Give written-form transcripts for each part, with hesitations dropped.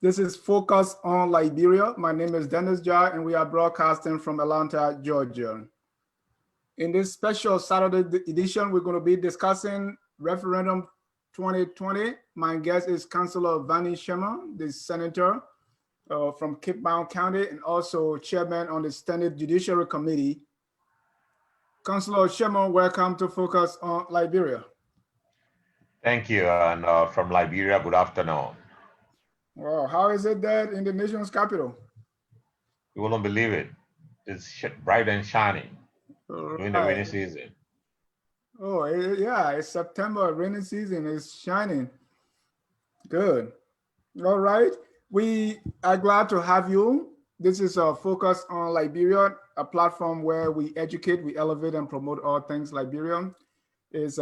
This is Focus on Liberia. My name is Dennis Jar, and we are broadcasting from Atlanta, Georgia. In this special Saturday edition, we're going to be discussing Referendum 2020. My guest is Councilor Varney Sherman, the senator from Cape Brown County, and also chairman on the Senate Judiciary Committee. Councilor Sherman, welcome to Focus on Liberia. Thank you, and from Liberia, good afternoon. Wow, how is it there in the nation's capital? You wouldn't believe it. It's bright and shining during the rainy season. Oh, yeah, it's September, rainy season is shining. Good. All right. We are glad to have you. This is a Focus on Liberia, a platform where we educate, we elevate, and promote all things Liberian. It's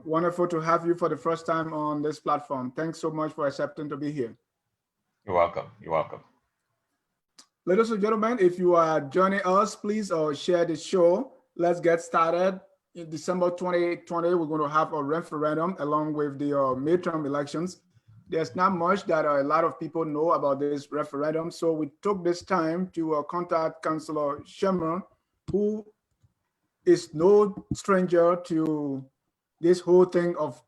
wonderful to have you for the first time on this platform. Thanks so much for accepting to be here. You're welcome. You're welcome. Ladies and gentlemen, if you are joining us, please share the show. Let's get started. In December 2020, we're going to have a referendum along with the midterm elections. There's not much that a lot of people know about this referendum. So we took this time to contact Councilor Sherman, who is no stranger to this whole thing of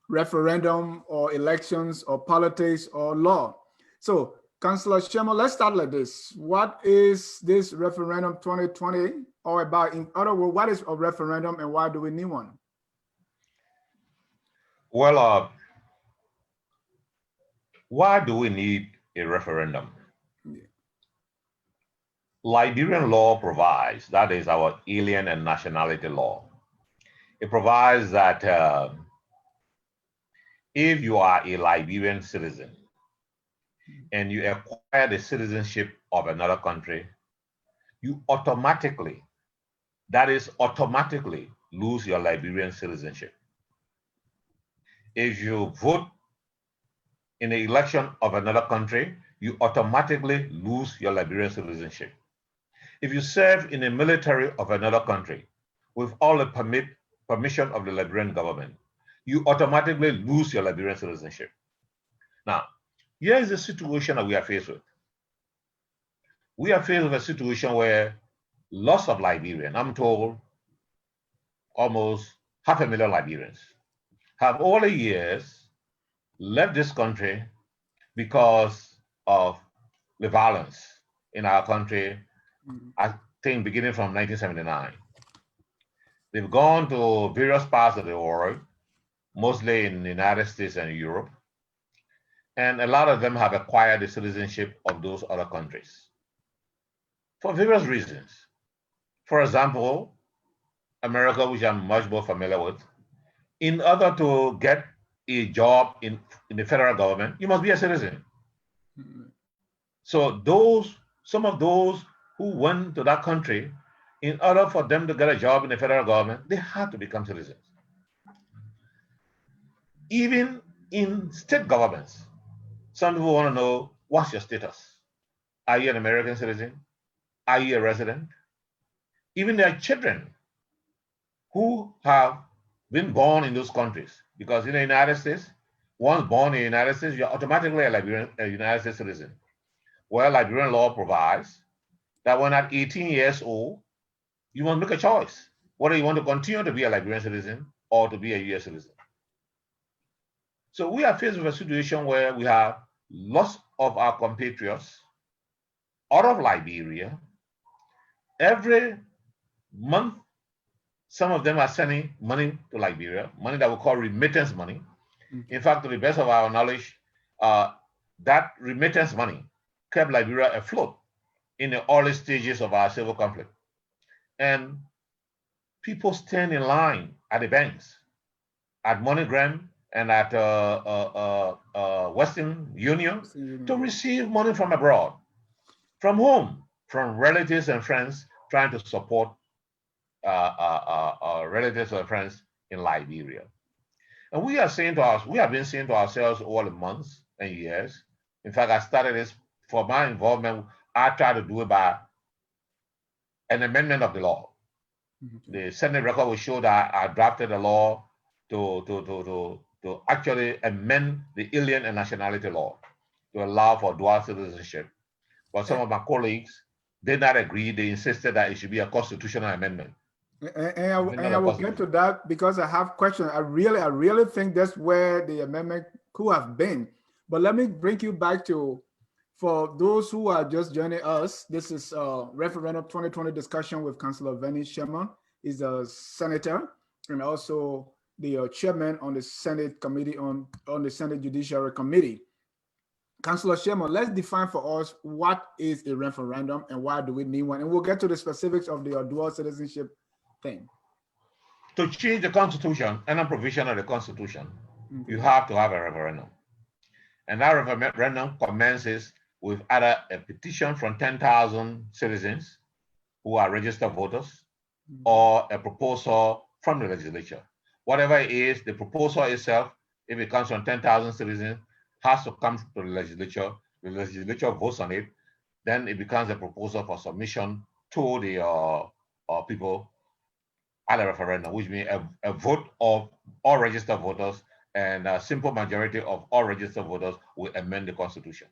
referendum or elections or politics or law. So Councilor Sherman, let's start like this. What is this referendum 2020 all about? In other words, what is a referendum and why do we need one? Well, why do we need a referendum? Yeah. Liberian law provides, that is our alien and nationality law. It provides that if you are a Liberian citizen and you acquire the citizenship of another country, you automatically lose your Liberian citizenship. If you vote in the election of another country, you automatically lose your Liberian citizenship. If you serve in the military of another country with all the permission of the Liberian government, you automatically lose your Liberian citizenship. Now, here is the situation that we are faced with. We are faced with a situation where lots of Liberians, I'm told almost 500,000 Liberians, have all the years left this country because of the violence in our country, I think beginning from 1979. They've gone to various parts of the world, mostly in the United States and Europe, and a lot of them have acquired the citizenship of those other countries for various reasons. For example, America, which I'm much more familiar with, in order to get a job in the federal government, you must be a citizen. Mm-hmm. So some of those who went to that country, in order for them to get a job in the federal government, they had to become citizens. Even in state governments, some people want to know, what's your status? Are you an American citizen? Are you a resident? Even their children who have been born in those countries, because in the United States, once born in the United States, you're automatically a United States citizen. Well, Liberian law provides that when at 18 years old, you must make a choice whether you want to continue to be a Liberian citizen or to be a U.S. citizen. So we are faced with a situation where we have lots of our compatriots out of Liberia. Every month, some of them are sending money to Liberia, money that we call remittance money. Mm-hmm. In fact, to the best of our knowledge, that remittance money kept Liberia afloat in the early stages of our civil conflict. And people stand in line at the banks, at MoneyGram and at Western Union to receive money from abroad. From whom? From relatives and friends trying to support relatives and friends in Liberia. And we have been saying to ourselves over the months and years. In fact, I started this for my involvement. I tried to do it by an amendment of the law. Mm-hmm. The Senate record will show that I drafted a law to actually amend the alien and nationality law to allow for dual citizenship. But some of my colleagues did not agree. They insisted that it should be a constitutional amendment. And I will get to that because I have questions. I really think that's where the amendment could have been. But let me bring you back to, for those who are just joining us, this is Referendum 2020 discussion with Councillor Varney Sherman. He's a senator and also the chairman on the Senate committee on the Senate Judiciary Committee. Councillor Sherman, let's define for us what is a referendum and why do we need one? And we'll get to the specifics of the dual citizenship thing. To change the Constitution, and a provision of the Constitution, you have to have a referendum. And that referendum commences with either a petition from 10,000 citizens who are registered voters or a proposal from the legislature. Whatever it is, the proposal itself, if it comes from 10,000 citizens, has to come to the legislature votes on it, then it becomes a proposal for submission to the people at a referendum, which means a vote of all registered voters, and a simple majority of all registered voters will amend the Constitution.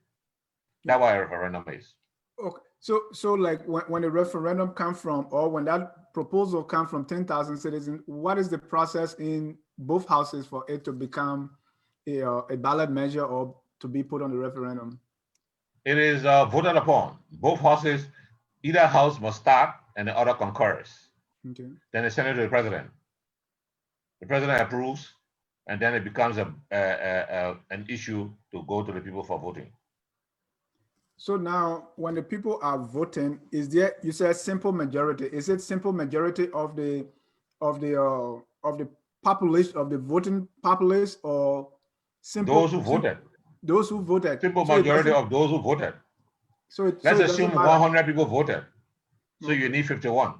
That's what a referendum is. Okay, so like when a referendum comes from, or when that proposal comes from 10,000 citizens, what is the process in both houses for it to become a ballot measure or to be put on the referendum? It is voted upon. Both houses, either house must start and the other concurs. Okay. Then it's sent to the president. The president approves, and then it becomes an issue to go to the people for voting. So now, when the people are voting, is there? You said simple majority. Is it simple majority of the population, of the voting populace, or simple those who voted? Those who voted. Simple majority of those who voted. So let's assume 100 people voted. So you need 51.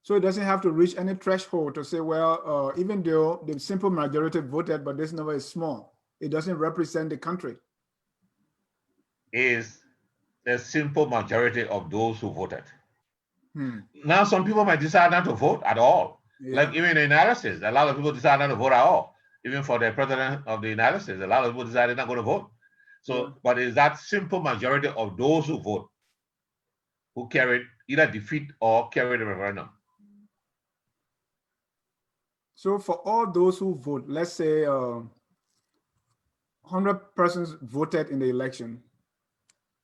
So it doesn't have to reach any threshold to say, well, even though the simple majority voted, but this number is small, it doesn't represent the country. Is the simple majority of those who voted. Now, some people might decide not to vote at all. Yeah. Like even in the United States, a lot of people decide not to vote at all. Even for the president of the United States, a lot of people decided not going to vote. So, but is that simple majority of those who vote who carried either defeat or carried the referendum? So for all those who vote, let's say 100 persons voted in the election,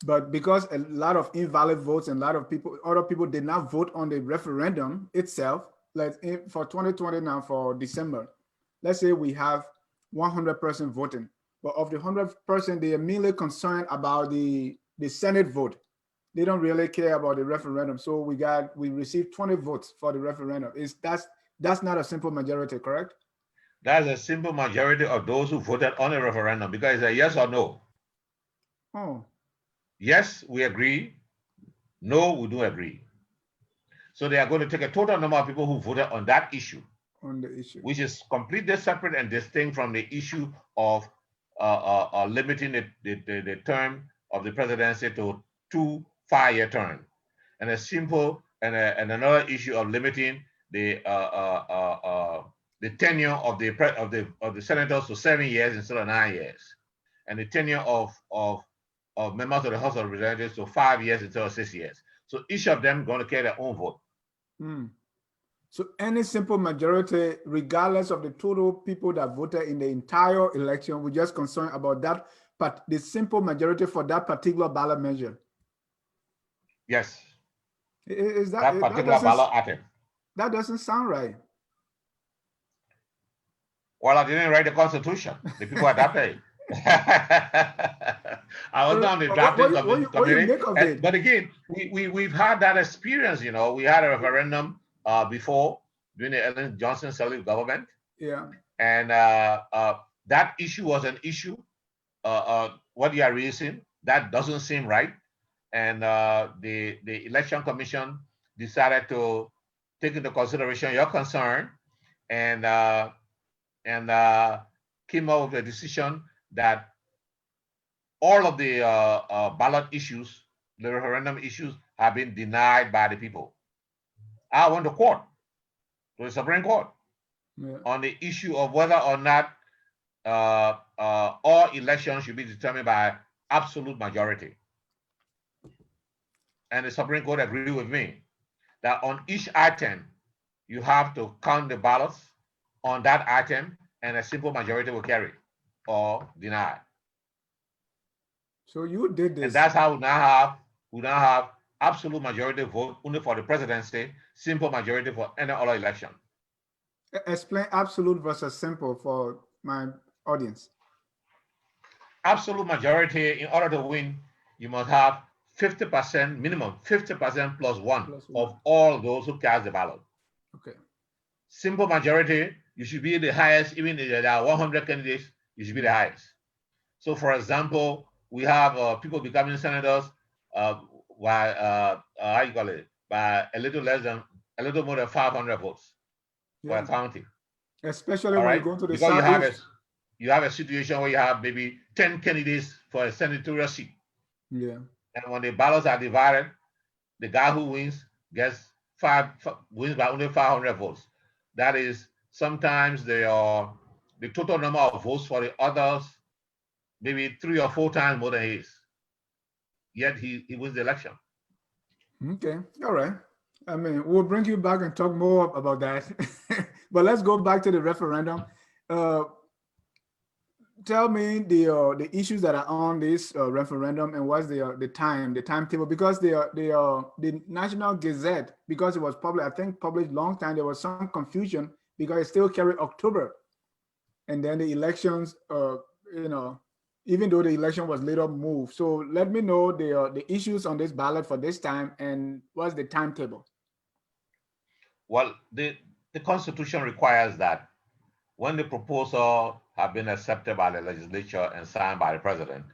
but because a lot of invalid votes and a lot of people, other people did not vote on the referendum itself, like for 2020 now for December, let's say we have 100 persons voting, but of the 100%, they are mainly concerned about the Senate vote. They don't really care about the referendum. So we received 20 votes for the referendum. That's not a simple majority, correct? That's a simple majority of those who voted on a referendum because it's a yes or no. Oh. Yes, we agree. No, we do agree. So they are going to take a total number of people who voted on that issue. On the issue. Which is completely separate and distinct from the issue of limiting the term of the presidency to 2 5-year terms, and a simple and another issue of limiting the tenure of the senators to 7 years instead of 9 years, and the tenure of members of the House of Representatives to 5 years instead of 6 years. So each of them going to carry their own vote. So any simple majority, regardless of the total people that voted in the entire election, we're just concerned about that, but the simple majority for that particular ballot measure. Yes. Is that particular ballot item? That doesn't sound right. Well, I didn't write the Constitution. The people adopted it. I was on the drafting committee. But again, we've had that experience. You know, we had a referendum before during the Ellen Johnson Sirleaf government. Yeah. And that issue was an issue. What you are raising, that doesn't seem right. And the Election Commission decided to take into consideration your concern and came up with a decision that all of the ballot issues, the referendum issues, have been denied by the people. I went to court, to the Supreme Court, on the issue of whether or not all elections should be determined by absolute majority. And the Supreme Court agreed with me that on each item, you have to count the ballots on that item, and a simple majority will carry or deny. So you did this. And that's how we now have absolute majority vote only for the presidency, simple majority for any other election. Explain absolute versus simple for my audience. Absolute majority, in order to win, you must have 50%, minimum 50% plus one of all those who cast the ballot. Okay. Simple majority, you should be the highest, even if there are 100 candidates, you should be the highest. So, for example, we have people becoming senators by how you call it, by a little more than 500 votes for a county. Especially when you go to the because Southeast. you have a situation where you have maybe 10 candidates for a senatorial seat. Yeah. And when the ballots are divided, the guy who wins wins by only 500 votes. That is sometimes the total number of votes for the others maybe 3 or 4 times more than his. Yet he wins the election. Okay, all right. I mean, we'll bring you back and talk more about that. But let's go back to the referendum. Tell me the issues that are on this referendum and what's the timetable, because the National Gazette, because it was published long time, there was some confusion because it still carried October, and then the elections, even though the election was later moved. So let me know the issues on this ballot for this time and what's the timetable. Well, the Constitution requires that when the proposal have been accepted by the legislature and signed by the president,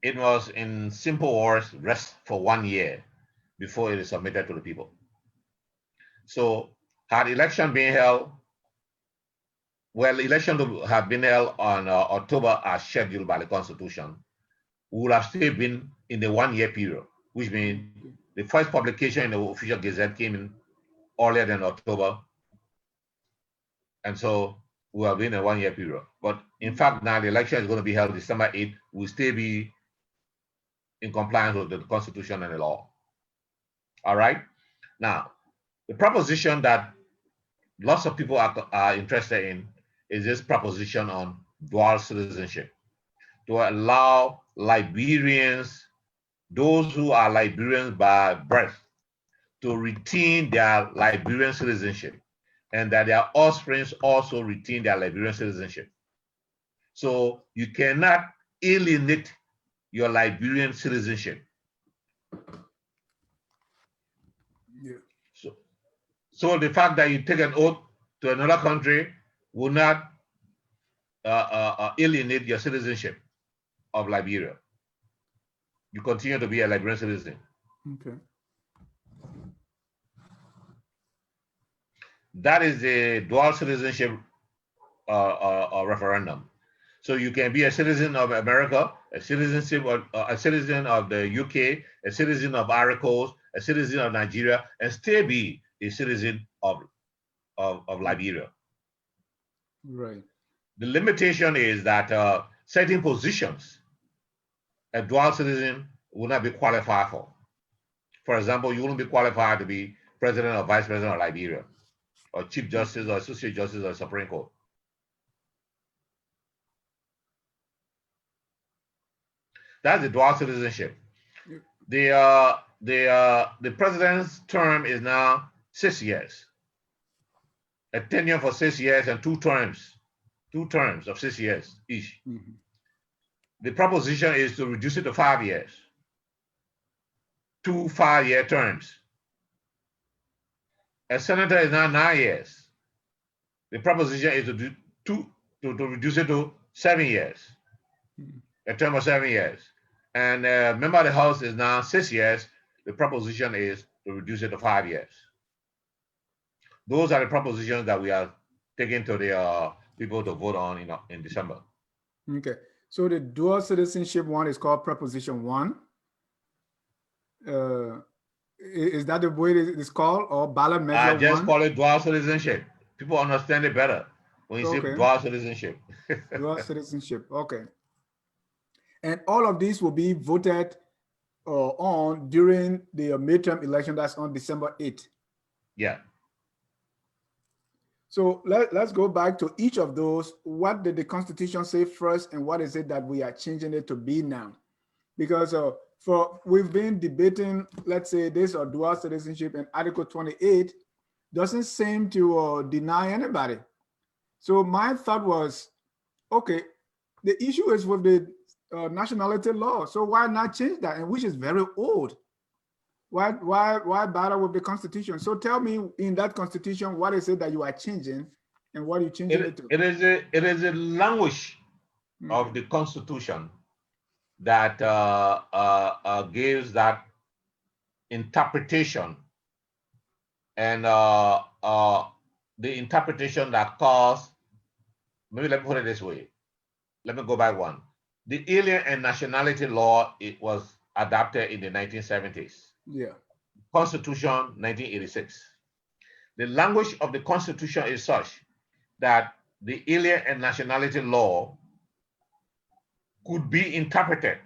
it must, in simple words, rest for 1 year before it is submitted to the people. So had election been held, election would have been held on October as scheduled by the Constitution, we would have still been in the 1 year period, which means the first publication in the official Gazette came in earlier than October. And so we have been in a 1 year period. But in fact, now the election is going to be held December 8th. We'll still be in compliance with the Constitution and the law. All right. Now, the proposition that lots of people are interested in is this proposition on dual citizenship, to allow Liberians, those who are Liberians by birth, to retain their Liberian citizenship, and that their offspring also retain their Liberian citizenship. So you cannot alienate your Liberian citizenship. Yeah. So the fact that you take an oath to another country will not alienate your citizenship of Liberia. You continue to be a Liberian citizen. Okay. That is the dual citizenship referendum. So you can be a citizen of America, a citizen of the UK, a citizen of Ivory Coast, a citizen of Nigeria, and still be a citizen of Liberia. Right. The limitation is that certain positions a dual citizen will not be qualified for. For example, you wouldn't be qualified to be president or vice president of Liberia, or chief justice or associate justice of the Supreme Court. That's the dual citizenship. The president's term is now 6 years, a tenure for 6 years, and two terms of 6 years each. Mm-hmm. The proposition is to reduce it to 5 years, 2 5-year terms. A senator is now 9 years. The proposition is to reduce it to 7 years, a term of 7 years. And a member of the House is now 6 years. The proposition is to reduce it to 5 years. Those are the propositions that we are taking to the people to vote on in December. Okay. So the dual citizenship one is called Proposition 1. Is that the way it is called, or ballot measure 1? I just call it dual citizenship. People understand it better. when you say Okay. dual citizenship. Dual citizenship. Okay. And all of these will be voted on during the midterm election that's on December 8th. Yeah. So let's go back to each of those. What did the Constitution say first, and what is it that we are changing it to be now? Because we've been debating, let's say, this or dual citizenship, and Article 28 doesn't seem to deny anybody. So my thought was, okay, the issue is with the nationality law. So why not change that? And which is very old. Why bother with the Constitution? So tell me, in that Constitution, what is it that you are changing, and what are you changing it to? It is a language of the Constitution that gives that interpretation, and the interpretation that caused, maybe let me put it this way. Let me go back one. The Alien and Nationality Law, it was adopted in the 1970s. Yeah. Constitution, 1986. The language of the Constitution is such that the Alien and Nationality Law could be interpreted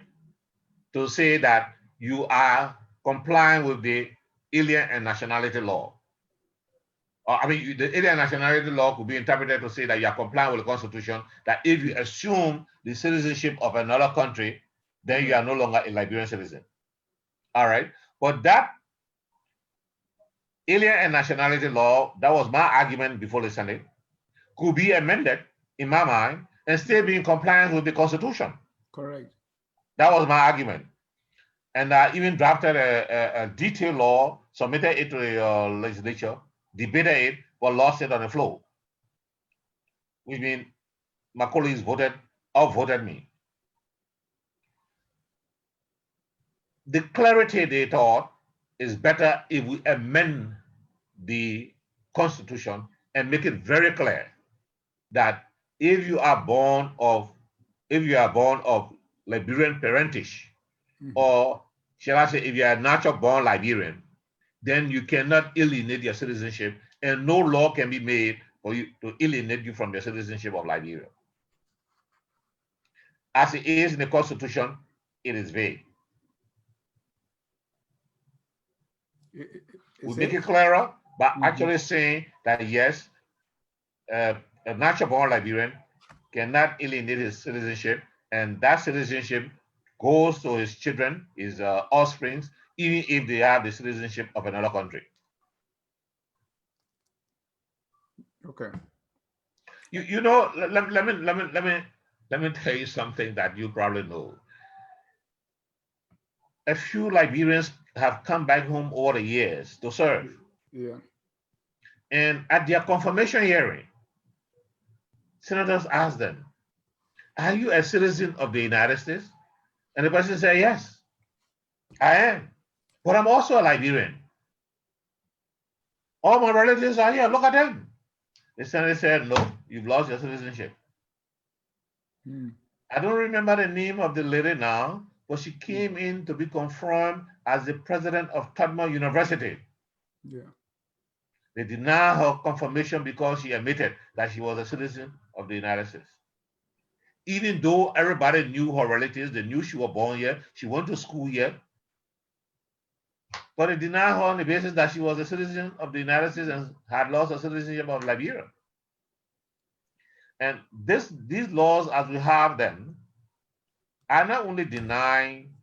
to say that you are complying with the Alien and Nationality Law. I mean, the Alien and Nationality Law could be interpreted to say that you are complying with the Constitution, that if you assume the citizenship of another country, then you are no longer a Liberian citizen. All right. But that Alien and Nationality Law, that was my argument before the Senate, could be amended, in my mind, and still be in compliance with the Constitution. Correct. That was my argument. And I even drafted a detailed law, submitted it to the legislature, debated it, but lost it on the floor. Which means my colleagues outvoted me. The clarity they thought is better if we amend the Constitution and make it very clear that if you are born of Liberian parentage, or shall I say, if you are natural born Liberian, then you cannot alienate your citizenship, and no law can be made for you to alienate you from your citizenship of Liberia. As it is in the Constitution, it is vague. We make it clearer by actually saying that yes, a natural born Liberian cannot alienate his citizenship, and that citizenship goes to his children, his offspring, even if they have the citizenship of another country. Okay. You know, let me tell you something that you probably know. A few Liberians have come back home over the years to serve. Yeah. And at their confirmation hearing, senators asked them, "Are you a citizen of the United States?" And the person said, "Yes, I am. But I'm also a Liberian. All my relatives are here. Look at them." The senator said, "No, you've lost your citizenship." I don't remember the name of the lady now, but she came in to be confirmed as the president of Tubman University. Yeah. They denied her confirmation because she admitted that she was a citizen of the United States. Even though everybody knew her relatives, they knew she was born here, she went to school here, but they denied her on the basis that she was a citizen of the United States and had lost her citizenship of Liberia. And these laws, as we have them, are not only denying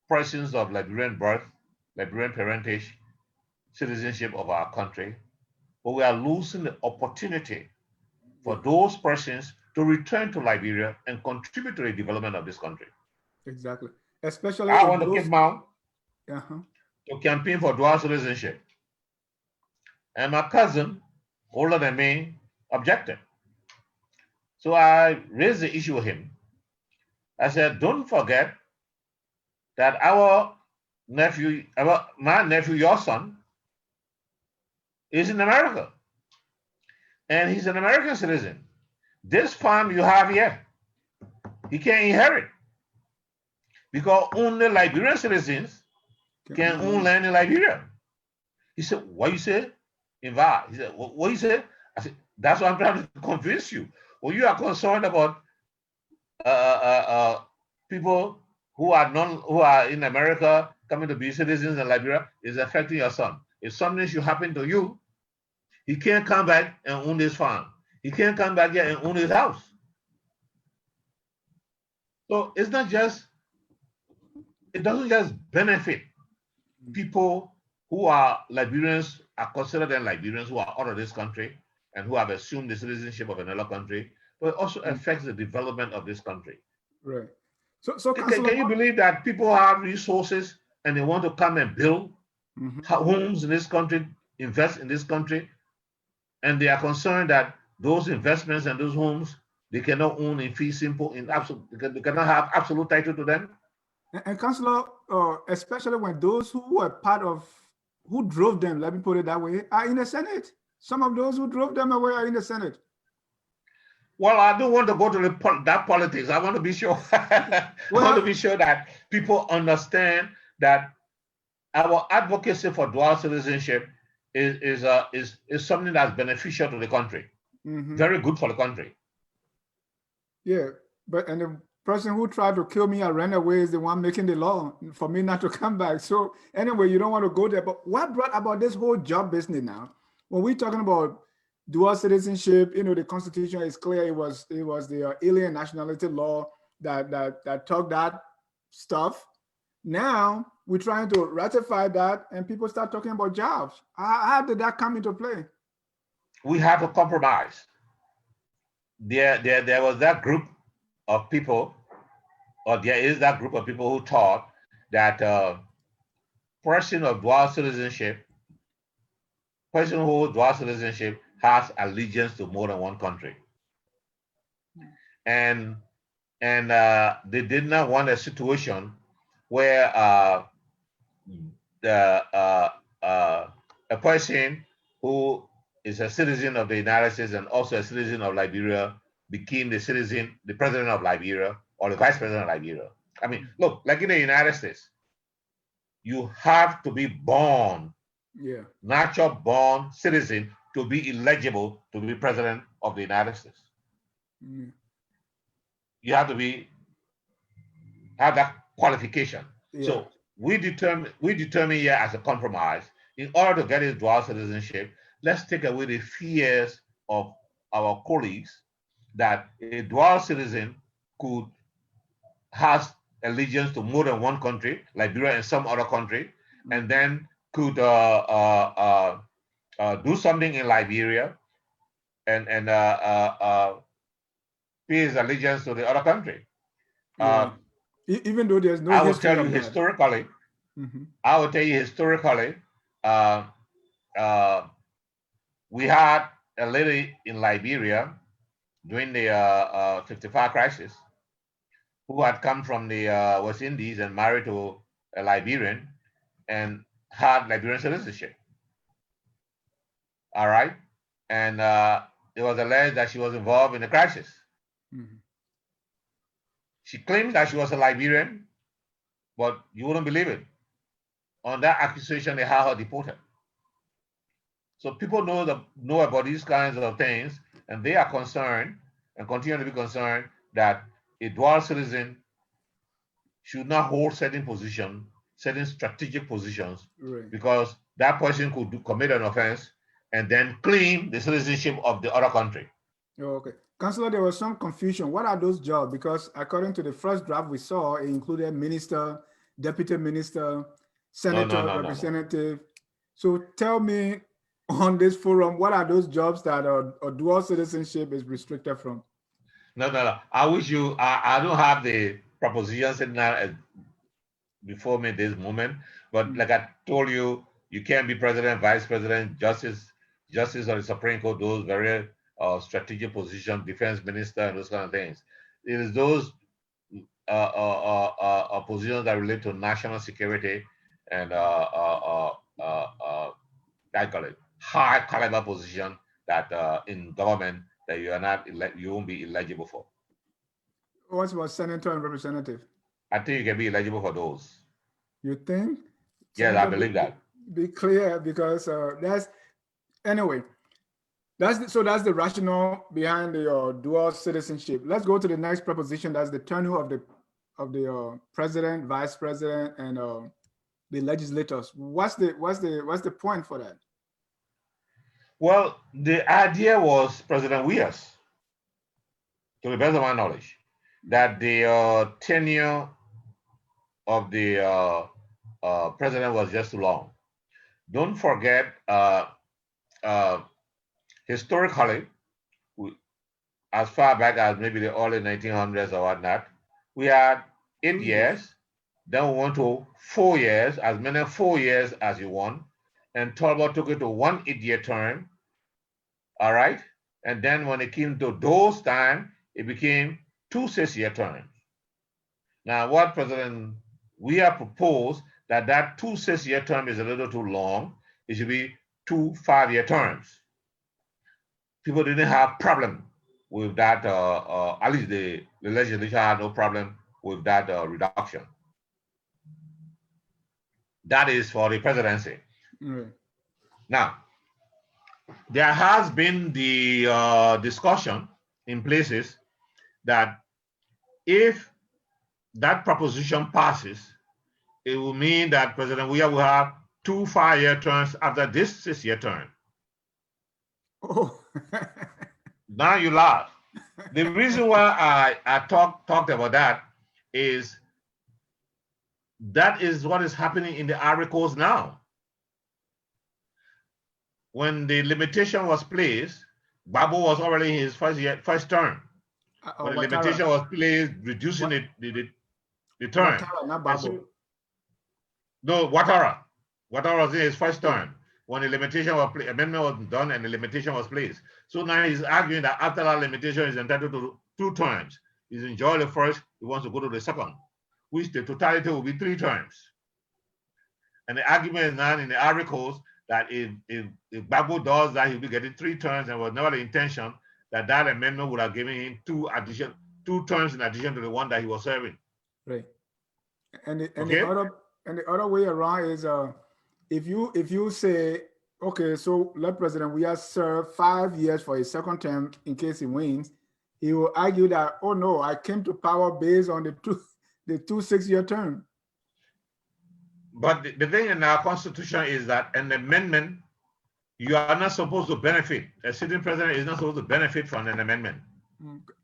persons of Liberian birth, Liberian parentage, citizenship of our country, but we are losing the opportunity for those persons to return to Liberia and contribute to the development of this country. Exactly. Especially I want to keep Mount to campaign for dual citizenship. And my cousin, older than me, objected. So I raised the issue with him. I said, "Don't forget that my nephew, your son, is in America. And he's an American citizen. This farm you have here, he can't inherit because only Liberian citizens can own land in Liberia." He said, "What you say?" in VAR. He said, what you say? I said, that's what I'm trying to convince you. Well, you are concerned about people who are in America coming to be citizens in Liberia is affecting your son. If something should happen to you, he can't come back and own his farm. He can't come back here and own his house. So it's not just, it doesn't just benefit people who are Liberians, are considered then Liberians who are out of this country and who have assumed the citizenship of another country, but it also affects the development of this country. Right. So Can you believe that people have resources and they want to come and build homes in this country, invest in this country, and they are concerned that those investments and those homes they cannot own in fee simple, in absolute, they cannot have absolute title to them. And Councillor, especially when those who were part of, who drove them, let me put it that way, are in the Senate. Some of those who drove them away are in the Senate. Well, I don't want to go to that politics. I want to be sure. I want to be sure that people understand that our advocacy for dual citizenship is something that's beneficial to the country. Very good for the country. Yeah, and the person who tried to kill me and ran away is the one making the law for me not to come back. So anyway, you don't want to go there. But what brought about this whole job business now? When we're talking about dual citizenship, the Constitution is clear. It was the alien nationality law that took that stuff. Now we're trying to ratify that, and people start talking about jobs. How did that come into play? We have a compromise. There was that group of people, or there is that group of people who thought that person who holds dual citizenship has allegiance to more than one country, and they did not want a situation where a person who is a citizen of the United States and also a citizen of Liberia became the president of Liberia or the vice president of Liberia. I mean, look, like in the United States, you have to be born, natural born citizen to be eligible to be president of the United States. You have to have that qualification. So we determine here as a compromise, in order to get his dual citizenship, let's take away the fears of our colleagues that a dual citizen has allegiance to more than one country, Liberia and some other country, and then could do something in Liberia and pay his allegiance to the other country. Even though there's no I will tell you historically, we had a lady in Liberia during the 55 crisis who had come from the West Indies and married to a Liberian and had Liberian citizenship. All right. And it was alleged that she was involved in the crisis. She claimed that she was a Liberian, but you wouldn't believe it. On that accusation, they had her deported. So people know about these kinds of things, and they are concerned and continue to be concerned that a dual citizen should not hold certain positions, certain strategic positions, because that person could commit an offense and then claim the citizenship of the other country. Okay. Councillor, there was some confusion. What are those jobs? Because according to the first draft we saw, it included minister, deputy minister, senator, representative. So tell me on this forum, what are those jobs that a dual citizenship is restricted from? No. I wish you, I don't have the propositions before me this moment, but like I told you, you can't be president, vice president, justice of the Supreme Court, those very strategic positions, defense minister, and those kind of things. It is those positions that relate to national security and I call it high caliber position that in government that you won't be eligible for. What about senator and representative? I think you can be eligible for those. You think? Yes, I believe that. Be clear, because Anyway, that's the rationale behind the dual citizenship. Let's go to the next proposition. That's the tenure of the president, vice president, and the legislators. What's the point for that? Well, the idea was President Weir's, to the best of my knowledge, that the tenure of the president was just too long. Don't forget, historically, as far back as maybe the early 1900s or whatnot, we had 8 years, then we went to 4 years, as many 4 years as you want, and Talbot took it to 1 8-year term, all right? And then when it came to those time, it became 2 6-year terms. Now, what President Weir proposed, that 2 6-year term is a little too long, it should be 2 5-year terms. People didn't have problem with that, at least the legislature had no problem with that reduction. That is for the presidency. Mm. Now, there has been the discussion in places that if that proposition passes, it will mean that President Weir will have 2 5-year terms after this 6-year term. Oh. Now you laugh. The reason why I talked about that is what is happening in the Ivory Coast now. When the limitation was placed, Gbagbo was already in his first term. When the limitation was placed, reducing the term. Ouattara, not Gbagbo. No, Ouattara. Ouattara was in his first term when the limitation was amendment was done and the limitation was placed. So now he's arguing that after that limitation is entitled to 2 terms. He's enjoyed the first, he wants to go to the second, which the totality will be 3 terms. And the argument is now in the Ivory Coast that if Gbagbo does that, he'll be getting 3 terms, and was never the intention that amendment would have given him 2 terms in addition to the one that he was serving. Right. And the other way around is if you say, okay, so let President Weir serve 5 years for his second term in case he wins, he will argue that, oh no, I came to power based on the 2 6-year term. But the thing in our constitution is that an amendment, you are not supposed to benefit. A sitting president is not supposed to benefit from an amendment. Okay.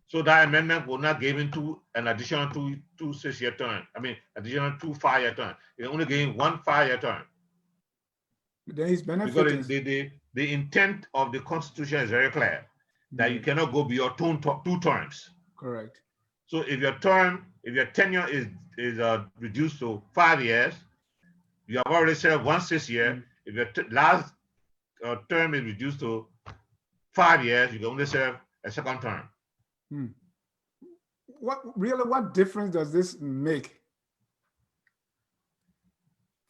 So that amendment will not give him an additional 2 6-year term. I mean, additional 2 5-year term. It only gave him 1 5-year term. Then he's benefiting. Because the intent of the Constitution is very clear that you cannot go beyond 2 terms. Correct. So if your tenure is reduced to 5 years, you have already served 1 6-year. If your last term is reduced to 5 years, you can only serve a second term. What difference does this make?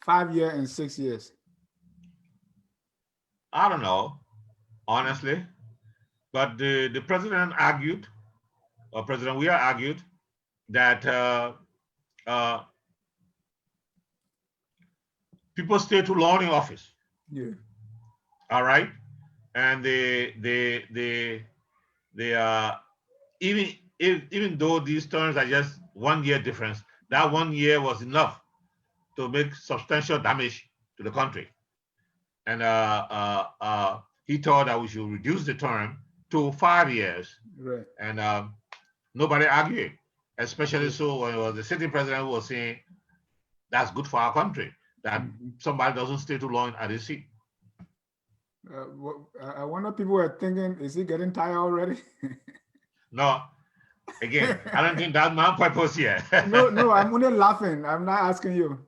5 years and 6 years. I don't know, honestly, but the president argued, or President Weir argued, that people stay too long in office. Yeah. All right, and even though these terms are just 1 year difference, that 1 year was enough to make substantial damage to the country. And he thought that we should reduce the term to 5 years. Right. And nobody argued, especially so when it was the sitting president who was saying that's good for our country, that somebody doesn't stay too long at his seat. I wonder, people are thinking, is he getting tired already? No, again, I don't think that's my purpose here. No, I'm only laughing. I'm not asking you.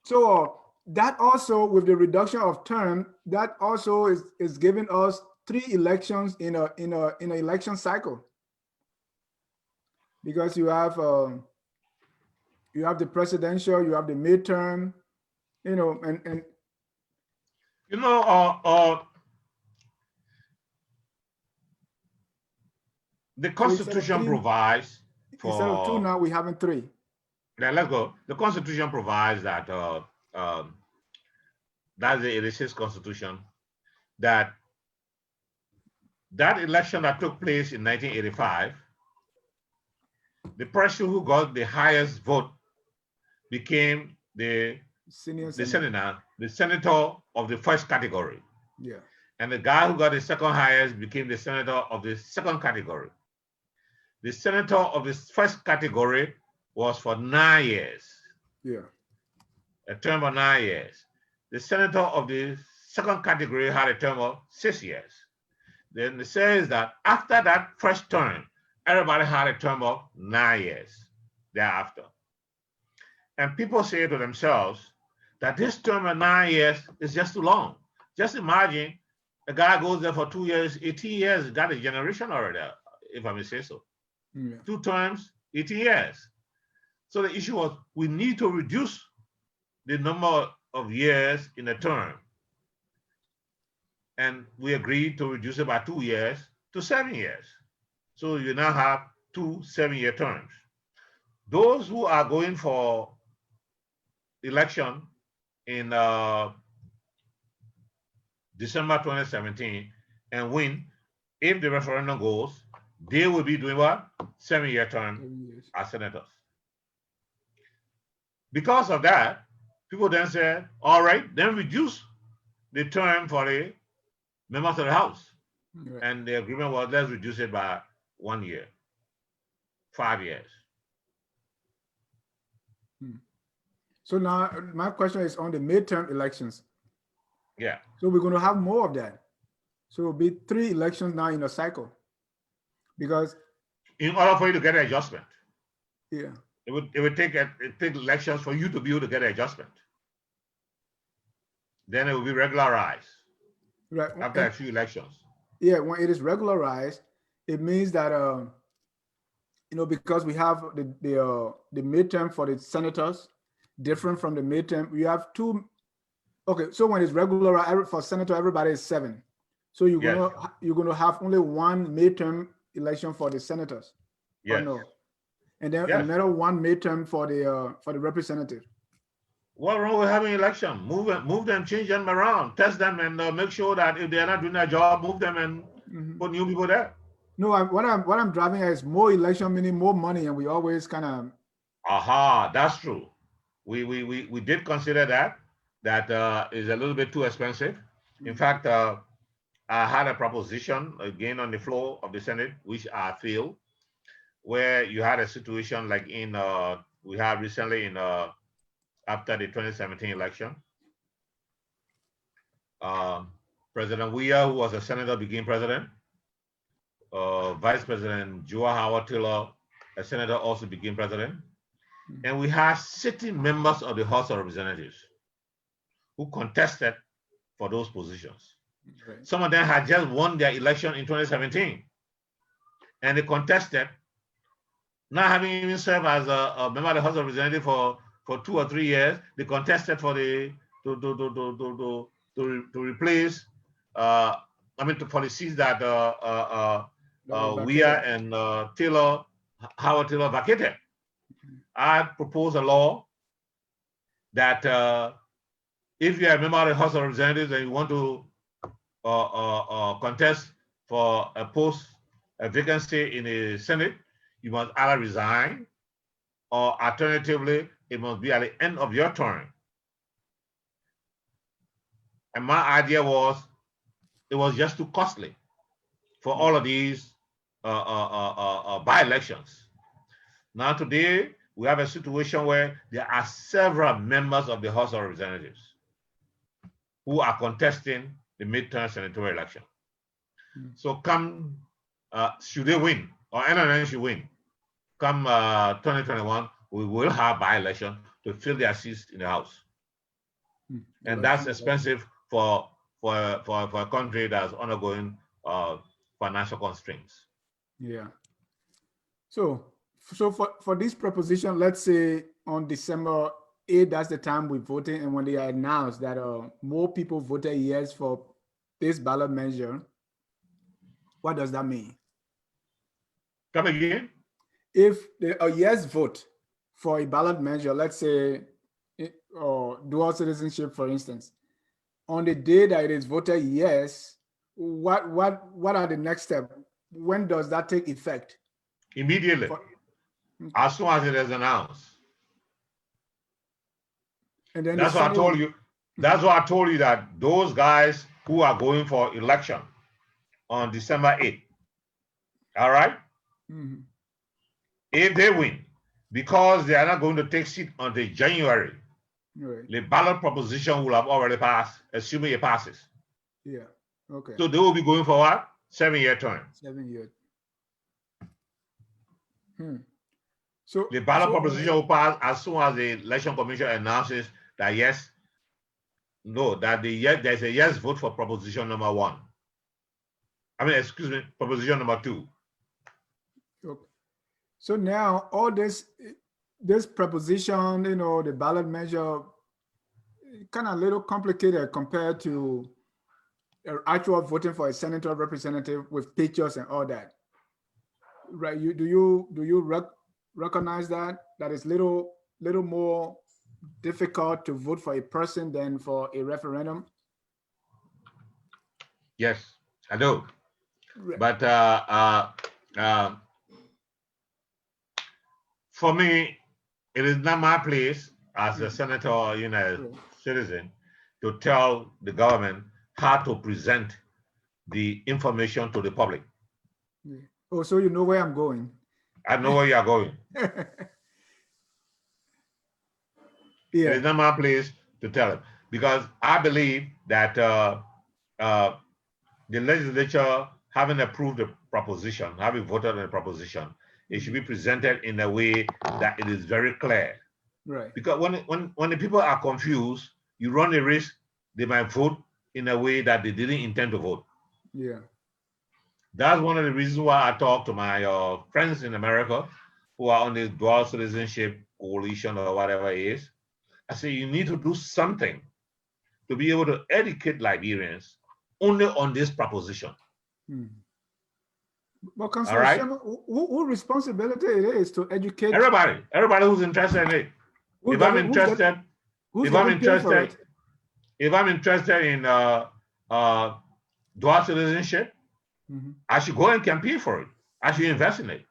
So that also, with the reduction of term, that also is giving us 3 elections in an election cycle, because you have the presidential, you have the midterm, and the Constitution provides for, instead of 2 now we having 3. Yeah, let's go. The Constitution provides that that's the 86th Constitution, that election that took place in 1985, the person who got the highest vote became the senator of the first category. Yeah. And the guy who got the second highest became the senator of the second category. The senator of the first category was for 9 years. Yeah. A term of 9 years. The senator of the second category had a term of 6 years. Then it says that after that first term, everybody had a term of 9 years thereafter. And people say to themselves that this term of 9 years is just too long. Just imagine a guy goes there for 2 years, 18 years, got a generation already, if I may say so. Yeah. 2 terms, 18 years. So the issue was we need to reduce the number of years in a term. And we agreed to reduce it by 2 years to 7 years. So you now have 2 7-year terms. Those who are going for election in December 2017 and win, if the referendum goes, they will be doing what? 7-year term as senators. Because of that, people then said, all right, then reduce the term for the members of the House. Right. And the agreement was, let's reduce it by 1 year, 5 years. So now my question is on the midterm elections. Yeah. So we're going to have more of that. So it'll be 3 elections now in a cycle. Because in order for you to get an adjustment, yeah, it would take elections for you to be able to get an adjustment. Then it will be regularized. Right. After a few elections. Yeah, when it is regularized, it means that because we have the midterm for the senators, different from the midterm. We have 2. Okay, so when it's regular for senator, everybody is 7. So you're gonna have only 1 midterm election for the senators. Yes. Or no? And then another 1 midterm for the representative. What's wrong with having election? Move them, change them around, test them, and make sure that if they're not doing their job, move them and put new people there. No, what I'm driving at is more election, meaning more money, and we always kind of. Aha, that's true. We did consider that. That is a little bit too expensive. In fact, I had a proposition again on the floor of the Senate, which I feel, where you had a situation like we had recently in after the 2017 election. President Weah, who was a senator, became president. Vice President Joa Howard Taylor, a senator, also became president. And we had sitting members of the House of Representatives who contested for those positions. Right. Some of them had just won their election in 2017. And they contested, not having even served as a member of the House of Representatives for 2 or 3 years. They contested for to replace for the seats that Weah and Howard Taylor vacated. I proposed a law that if you are a member of the House of Representatives and you want to contest for a vacancy in the Senate, you must either resign or alternatively, it must be at the end of your term. And my idea was, it was just too costly for all of these by-elections. Now today, we have a situation where there are several members of the House of Representatives who are contesting the midterm senatorial election. So should they win, or NNN should win, come 2021, we will have by-election to fill their seats in the House. And that's expensive for a country that's undergoing financial constraints. Yeah. So for this proposition, let's say on December 8th, that's the time we voted, and when they announced that more people voted yes for this ballot measure, what does that mean? Come again? If a yes vote for a ballot measure, let's say dual citizenship, for instance, on the day that it is voted yes, what are the next steps? When does that take effect? Immediately, as soon as it is announced. And then that's why I told you. That's why I told you that those guys who are going for election on December 8th, all right, if they win, because they are not going to take seat until January, the ballot proposition will have already passed, assuming it passes. Yeah. Okay. So they will be going for what? 7-year term. 7 years. So the ballot proposition will pass as soon as the election commission announces that yes, no, that there's a yes vote for proposition number 1. I mean, excuse me, proposition number 2. Okay. So now all this proposition, the ballot measure, kind of a little complicated compared to actual voting for a senator representative with pictures and all that. Right? Do you recognize that it's little more difficult to vote for a person than for a referendum? Yes, I do. Right. But for me, it is not my place as a senator or citizen to tell the government how to present the information to the public. Oh, so you know where I'm going. I know where you are going. It is not my place to tell them, because I believe that the legislature, having approved the proposition, having voted on the proposition, it should be presented in a way that it is very clear. Right. Because when the people are confused, you run the risk they might vote in a way that they didn't intend to vote. Yeah. That's one of the reasons why I talk to my friends in America who are on the dual citizenship coalition or whatever it is. I say you need to do something to be able to educate Liberians only on this proposition. But Councilor Sherman, who responsibility it is to educate everybody who's interested in it. If I'm interested in dual citizenship, I should go and campaign for it. I should invest in it.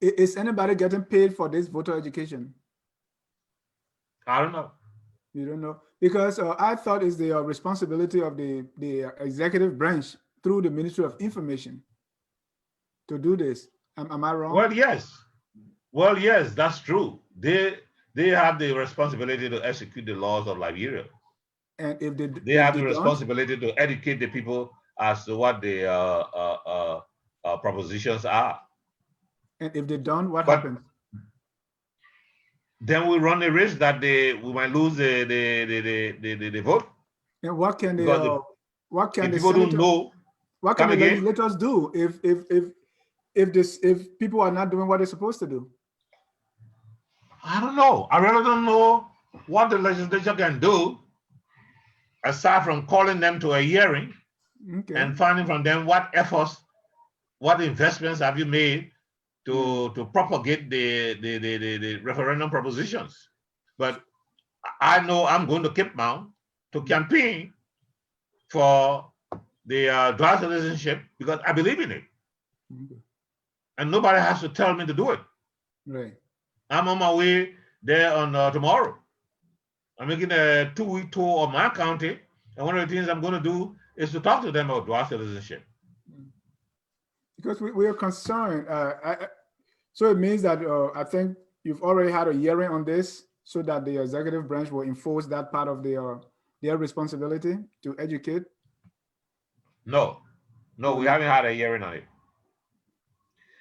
Is anybody getting paid for this voter education? I don't know. You don't know? Because I thought it's the responsibility of the executive branch through the Ministry of Information to do this. Am I wrong? Well, yes, that's true. They have the responsibility to execute the laws of Liberia. And if they have the responsibility to educate the people as to what the propositions are. And if they don't, what happens? Then we run the risk that we might lose the vote. And what can the legislators do if people are not doing what they're supposed to do? I don't know. I really don't know what the legislature can do aside from calling them to a hearing and finding from them what efforts, what investments have you made to propagate the referendum propositions. But I know I'm going to Cape Mount to campaign for the dual citizenship because I believe in it. And nobody has to tell me to do it. Right. I'm on my way there on tomorrow. I'm making a 2-week tour of my county, and one of the things I'm going to do is to talk to them about dual citizenship. Because we are concerned. So it means that I think you've already had a hearing on this so that the executive branch will enforce that part of their responsibility to educate? No, we haven't had a hearing on it.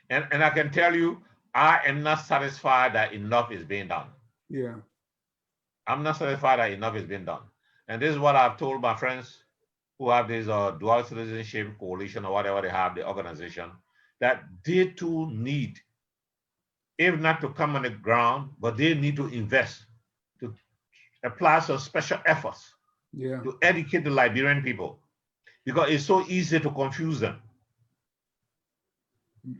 And I can tell you, I am not satisfied that enough is being done. Yeah. I'm not satisfied that enough is being done. And this is what I've told my friends who have this dual citizenship coalition or whatever they have, the organization, that they too need, if not to come on the ground, but they need to invest, to apply some special efforts to educate the Liberian people, because it's so easy to confuse them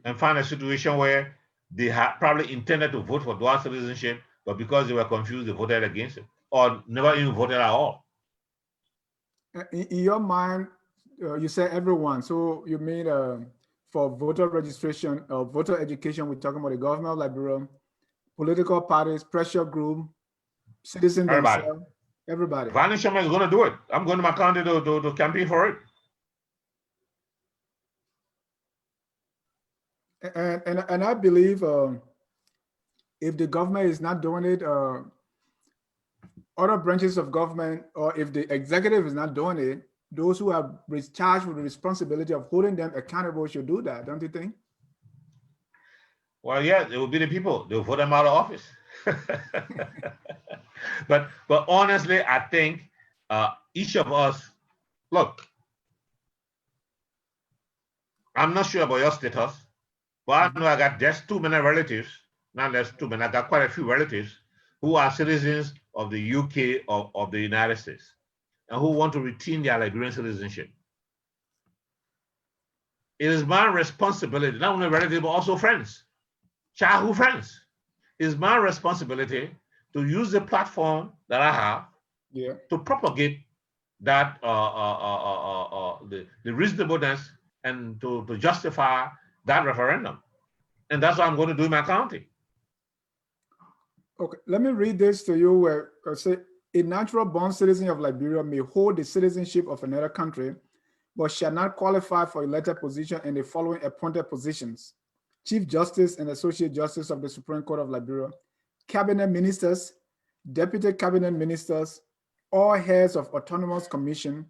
and find a situation where they had probably intended to vote for dual citizenship, but because they were confused, they voted against it or never even voted at all. In your mind, you say everyone. So you mean for voter registration or voter education, we're talking about the government of Liberia, political parties, pressure group, citizens Everybody. themselves, everybody. Varney Sherman is going to do it. I'm going to my county to campaign for it. And I believe if the government is not doing it, other branches of government, or if the executive is not doing it, those who are charged with the responsibility of holding them accountable should do that, don't you think? Well, yeah, it will be the people. They'll vote them out of office. but honestly, I think each of us, look, I'm not sure about your status, but I know I got just too many relatives. Not less too many. I got quite a few relatives who are citizens of the UK or of the United States and who want to retain their Liberian citizenship. It is my responsibility, not only relatives, but also friends, childhood friends. It is my responsibility to use the platform that I have to propagate that the reasonableness and to justify that referendum. And that's what I'm going to do in my county. Okay, let me read this to you where it say a natural born citizen of Liberia may hold the citizenship of another country, but shall not qualify for elected position in the following appointed positions: Chief Justice and Associate Justice of the Supreme Court of Liberia, Cabinet Ministers, Deputy Cabinet Ministers, all heads of autonomous commission,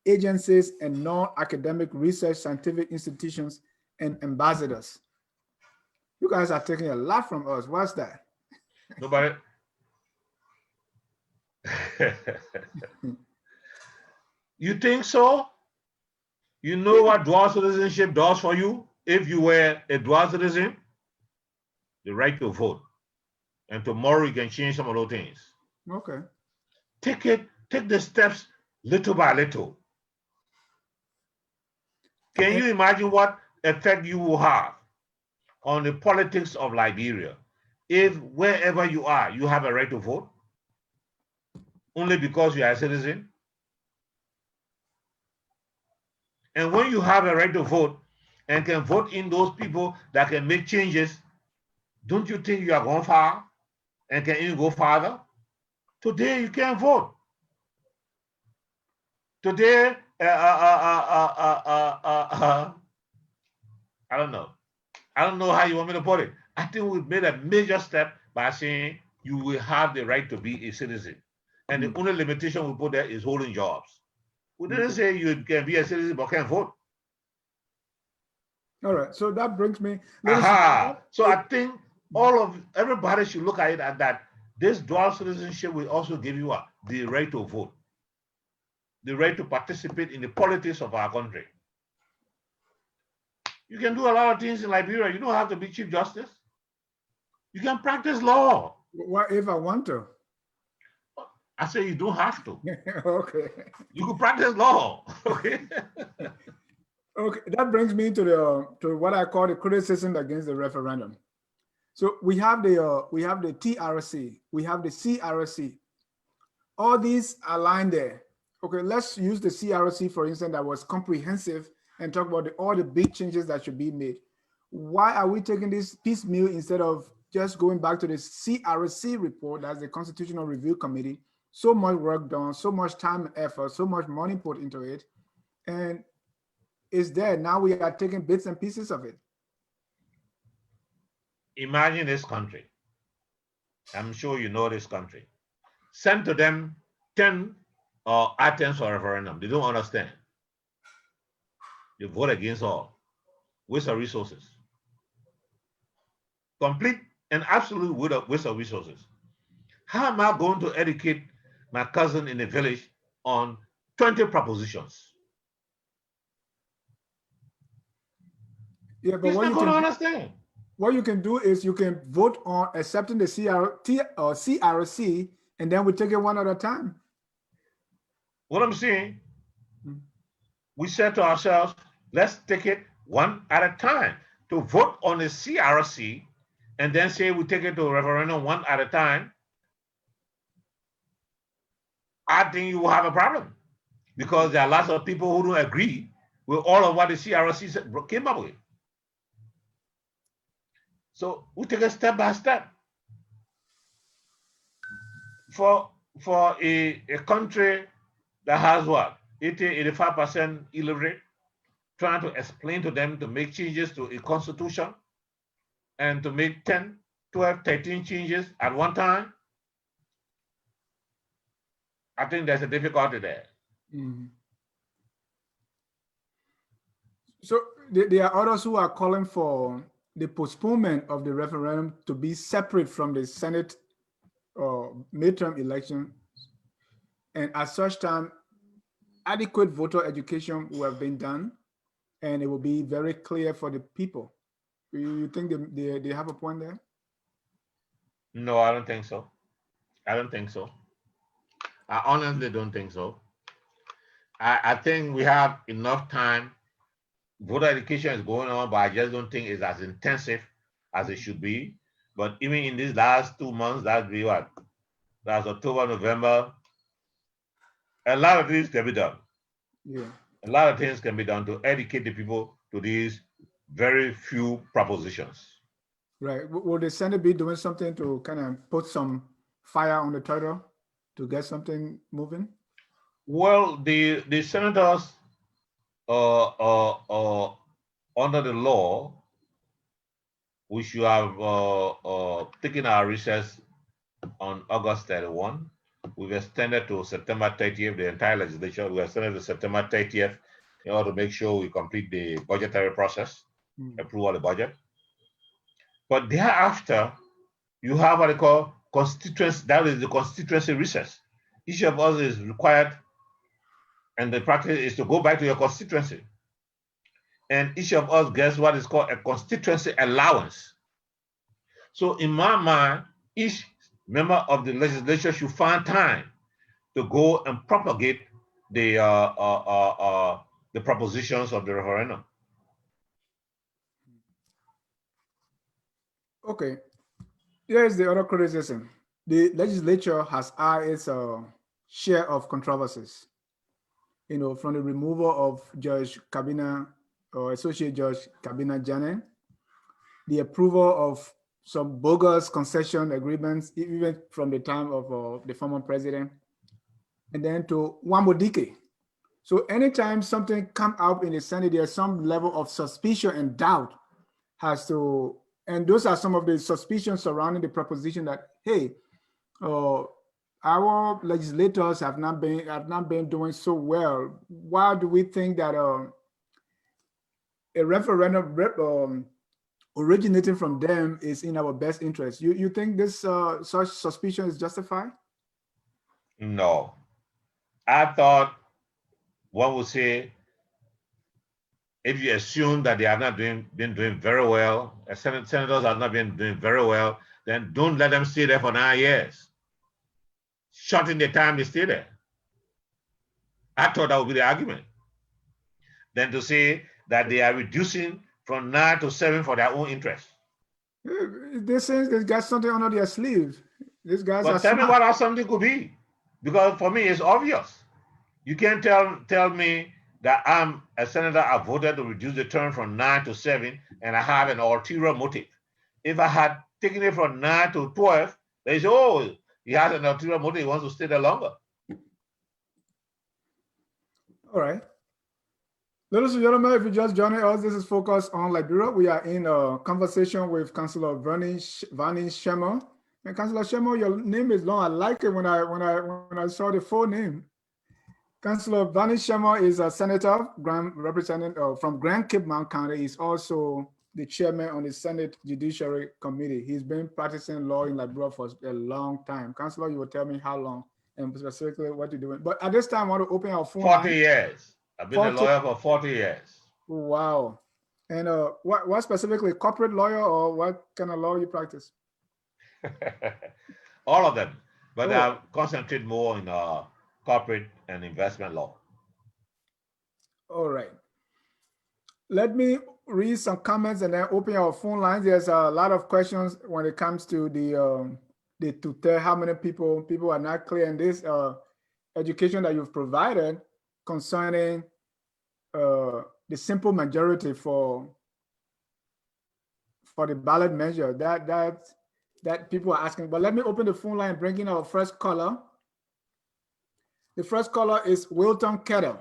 agencies, and non-academic research scientific institutions, and ambassadors. You guys are taking a lot from us. What's that? Nobody. You think so? You know what dual citizenship does for you if you were a dual citizen? The right to vote. And tomorrow you can change some of those things. Okay. Take the steps little by little. Can you imagine what effect you will have on the politics of Liberia if wherever you are, you have a right to vote only because you are a citizen? And when you have a right to vote and can vote in those people that can make changes, don't you think you are going far and can even go farther? Today you can't vote. Today, I don't know. I don't know how you want me to put it. I think we've made a major step by saying you will have the right to be a citizen. And the only limitation we put there is holding jobs. We didn't say you can be a citizen but can't vote. All right, so that brings me. So I think everybody should look at it at that. This dual citizenship will also give you the right to vote, the right to participate in the politics of our country. You can do a lot of things in Liberia. You don't have to be Chief Justice. You can practice law. What if I want to? I say you don't have to. Okay. You can practice law. Okay. Okay, that brings me to what I call the criticism against the referendum. So we have the TRC, we have the CRC. All these are lined there. Okay, let's use the CRC for instance, that was comprehensive, and talk about all the big changes that should be made. Why are we taking this piecemeal instead of just going back to the CRC report, that's the Constitutional Review Committee? So much work done, so much time and effort, so much money put into it, and it's there. Now we are taking bits and pieces of it. Imagine this country. I'm sure you know this country. Send to them 10 items for referendum. They don't understand. They vote against all. Waste of resources. Complete and absolute waste of resources. How am I going to educate my cousin in the village on 20 propositions? Yeah, but what you can understand. What you can do is you can vote on accepting the CRC, and then we take it one at a time. What I'm saying, we said to ourselves, let's take it one at a time. To vote on the CRC and then say we take it to a referendum one at a time, I think you will have a problem. because there are lots of people who don't agree with all of what the CRC came up with. So we take it step by step. For a country that has what, 85% illiterate, trying to explain to them to make changes to a constitution and to make 10, 12, 13 changes at one time, I think there's a difficulty there. Mm-hmm. So there are others who are calling for the postponement of the referendum to be separate from the Senate midterm election, and at such time, adequate voter education will have been done, and it will be very clear for the people. You think they have a point there? No, I don't think so. I don't think so. I honestly don't think so. I think we have enough time. Voter education is going on, but I just don't think it's as intensive as it should be. But even in these last 2 months, that's October, November, a lot of things can be done. Yeah. A lot of things can be done to educate the people to these very few propositions. Right. Will the Senate be doing something to kind of put some fire on the turtle to get something moving? Well, the senators under the law, we should have taken our recess on August 31. We've extended to September 30th, the entire legislature. We extended to September 30th in order to make sure we complete the budgetary process, approve of the budget. But thereafter, you have what they call constituency, that is the constituency recess. Each of us is required, and the practice is to go back to your constituency. And each of us gets what is called a constituency allowance. So in my mind, each member of the legislature should find time to go and propagate the propositions of the referendum. Okay. Here's the other criticism. The legislature has had its share of controversies. From the removal of Judge Kabina or Associate Judge Kabina Janet, the approval of some bogus concession agreements, even from the time of the former president, and then to Wambodike. So anytime something comes out in the Senate, there's some level of suspicion and doubt has to, and those are some of the suspicions surrounding the proposition that, hey, our legislators have not been doing so well. Why do we think that a referendum originating from them is in our best interest? You think this such suspicion is justified? No. I thought one would say, if you assume that they have not been doing very well, senators have not been doing very well, then don't let them stay there for 9 years. Shorten the time they stay there. I thought that would be the argument. Then to say that they are reducing from 9 to 7 for their own interest. They're saying they've got something under their sleeve. These guys but are tell smart. Me what else something could be. Because for me, it's obvious. You can't tell me that I'm a senator, I voted to reduce the term from 9 to 7, and I have an ulterior motive. If I had taken it from 9 to 12, they say, oh, he has an ulterior motive, he wants to stay there longer. All right. Ladies and gentlemen, if you're just joining us, this is Focus on Liberia. We are in a conversation with Councillor Varney Sherman. And Councillor Sherman, your name is long. I like it when I saw the full name. Councillor Varney Sherman is a senator, representing from Grand Cape Mount County. He's also the chairman on the Senate Judiciary Committee. He's been practicing law in Liberia for a long time. Councillor, you will tell me how long and specifically what you're doing. But at this time, I want to open our phone 40 line. years. I've been a lawyer for 40 years. Wow. And what specifically, corporate lawyer, or what kind of law you practice? All of them. But I concentrate more in corporate and investment law. All right. Let me read some comments and then open our phone lines. There's a lot of questions when it comes to the tutor, how many people are not clear in this education that you've provided concerning the simple majority for the ballot measure that people are asking. But let me open the phone line and bring in our first caller. The first caller is Wilton Kettle.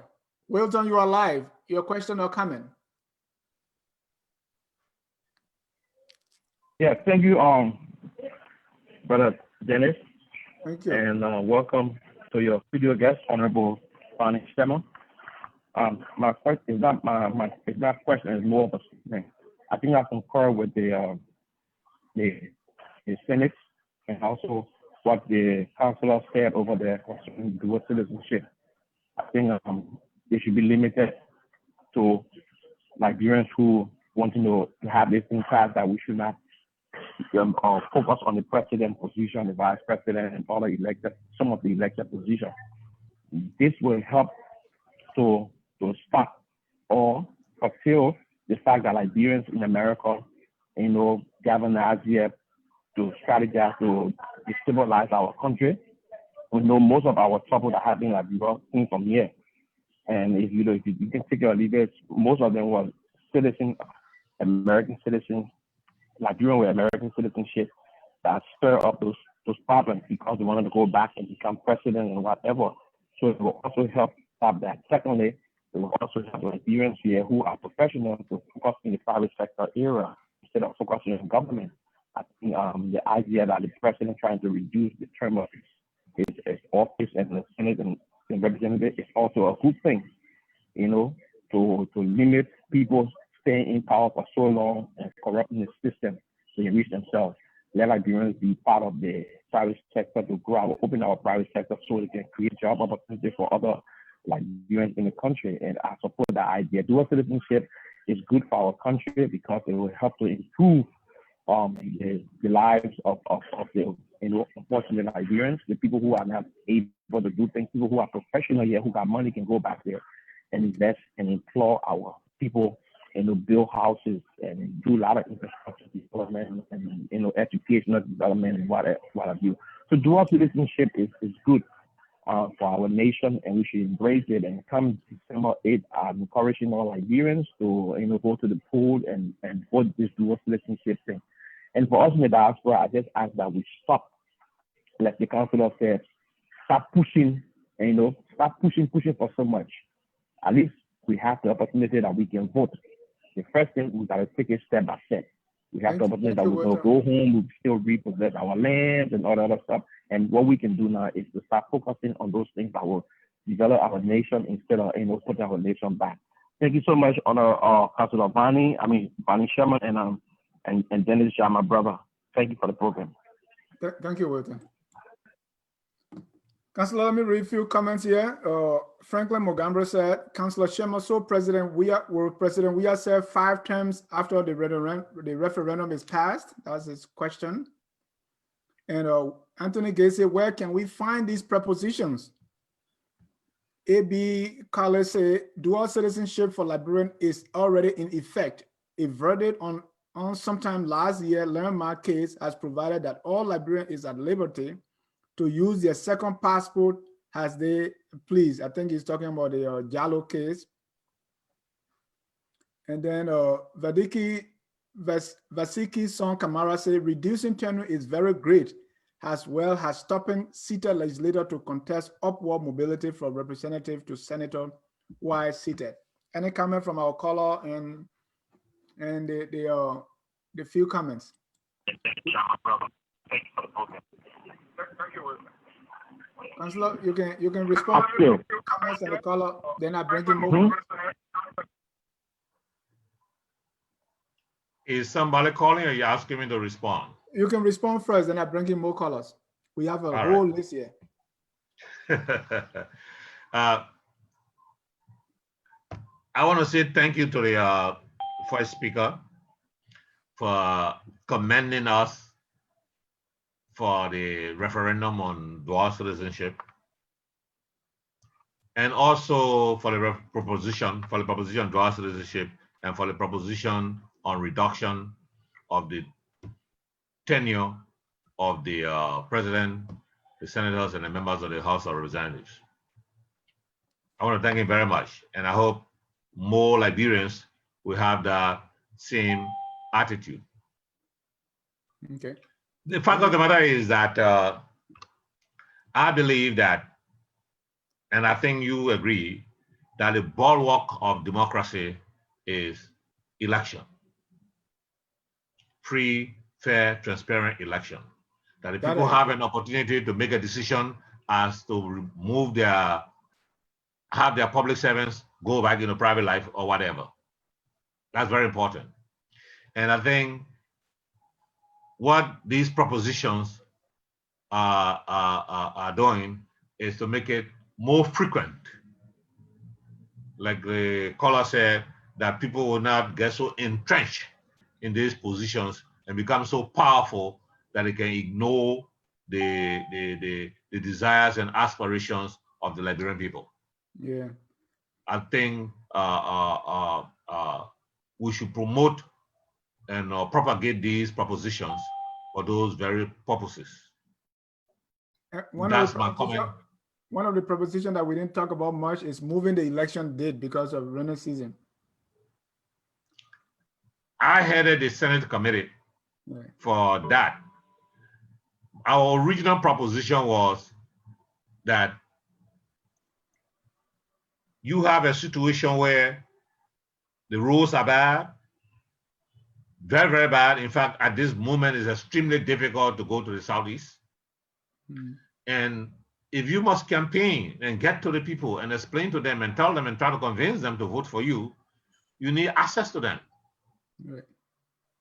Wilton, you are live. Your question or comment? Yeah, thank you, Brother Dennis. Thank you. And welcome to your studio guest, Honorable Varney Sherman. My question is not my question is more of a statement. I think I concur with the Senate and also what the councilor said over there concerning dual citizenship. I think they should be limited to Liberians who want to have this thing passed, that we should not focus on the president position, the vice president, and all the elected, some of the elected positions. This will help to stop or fulfill the fact that Liberians in America, galvanize here to strategize to destabilize our country. We know most of our trouble that happened in Liberia came from here. And if you can take your leaders, most of them were citizens, American citizens, Liberian with American citizenship, that stir up those problems because they wanted to go back and become president and whatever. So it will also help stop that. Secondly, it will also help Liberians here who are professionals to focus in the private sector era instead of focusing on government. I think the idea that the president trying to reduce the term of his office and the Senate and representative is also a good thing, to limit people staying in power for so long and corrupting the system to enrich themselves. Let Liberians be part of the private sector to grow, open our private sector so they can create job opportunities for other Liberians in the country. And I support that idea. Dual citizenship is good for our country because it will help to improve the lives of the unfortunate Liberians, the people who are not able to do things, people who are professional here, who got money, can go back there and invest and employ our people and build houses and do a lot of infrastructure development and educational development and what have you. So dual citizenship is good for our nation, and we should embrace it. And come December 8th, I'm encouraging all Liberians to go to the poll and vote this dual citizenship thing. And for us in the diaspora, I just ask that we stop, like the councilor said, stop pushing, stop pushing for so much. At least we have the opportunity that we can vote. The first thing, we got to take it step by step. We have the opportunity that we will go home, we still repossess our lands and all that other stuff. And what we can do now is to start focusing on those things that will develop our nation instead of putting our nation back. Thank you so much, Councilor Varney Sherman and Dennis Jha, my brother. Thank you for the program. Thank you, Wilton. Councilor, let me read a few comments here. Franklin Mogambre said, Councilor Sherman, President, we are served 5 terms after the referendum is passed. That's his question. And Anthony Gay said, where can we find these prepositions? A.B. Carles said, dual citizenship for Liberian is already in effect. A verdict on sometime last year landmark case has provided that all Liberians is at liberty to use their second passport as they please. I think he's talking about the Jallo case. And then Vasiki Son Kamara said, reducing tenure is very great, as well as stopping seated legislator to contest upward mobility from representative to senator while seated. Any comment from our caller and the few comments? Thank you, my brother. Thank you for the program. Thank you. Councilor, you can respond to a few comments and the caller, then I bring in more. Is somebody calling or you asking me to respond? You can respond first, then I bring in more callers. We have a whole list here. I want to say thank you to the first speaker for commending us for the referendum on dual citizenship, and also for the proposition dual citizenship, and for the proposition on reduction of the tenure of the president, the senators, and the members of the House of Representatives. I want to thank him very much. And I hope more Liberians will have the same attitude. Okay. The fact of the matter is that I believe that, and I think you agree, that the bulwark of democracy is election. Free, fair, transparent election. That the people have an opportunity to make a decision as to have their public servants go back into private life or whatever. That's very important. And I what these propositions are doing is to make it more frequent. Like the caller said, that people will not get so entrenched in these positions and become so powerful that they can ignore the desires and aspirations of the Liberian people. Yeah. I think we should promote and propagate these propositions for those very purposes. That's my comment. One of the propositions that we didn't talk about much is moving the election date because of rainy season. I headed the Senate committee for that. Our original proposition was that you have a situation where the roads are bad, very, very bad. In fact, at this moment, it's extremely difficult to go to the southeast. And if you must campaign and get to the people and explain to them and tell them and try to convince them to vote for you, you need access to them. Right.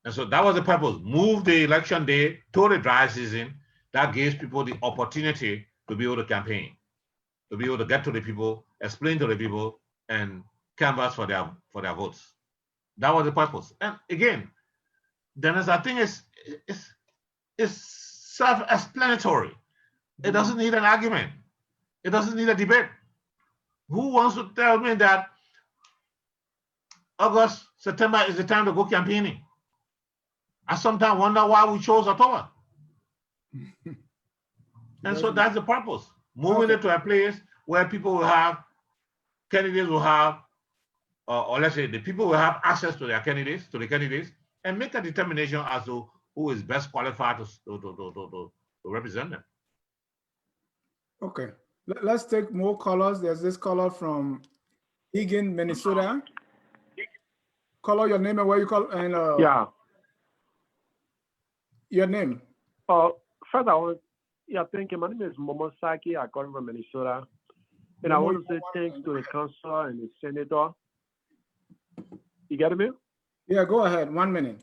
And so that was the purpose. Move the election day to the dry season. That gives people the opportunity to be able to campaign, to be able to get to the people, explain to the people, and canvass for their votes. That was the purpose. And again, Dennis, I think it's self-explanatory. It doesn't need an argument. It doesn't need a debate. Who wants to tell me that August, September is the time to go campaigning? I sometimes wonder why we chose October. And so that's the purpose. Moving it to a place where people will have, candidates will have, or let's say the people will have access to their candidates, and make a determination as to who is best qualified to represent them. Okay, let's take more callers. There's this caller from Egan, Minnesota. Caller, your name and where you call, and your name. First, thank you. My name is Momo Saki. I come from Minnesota. And I want to say thanks to the council and the senator. You get me? Yeah, go ahead. 1 minute.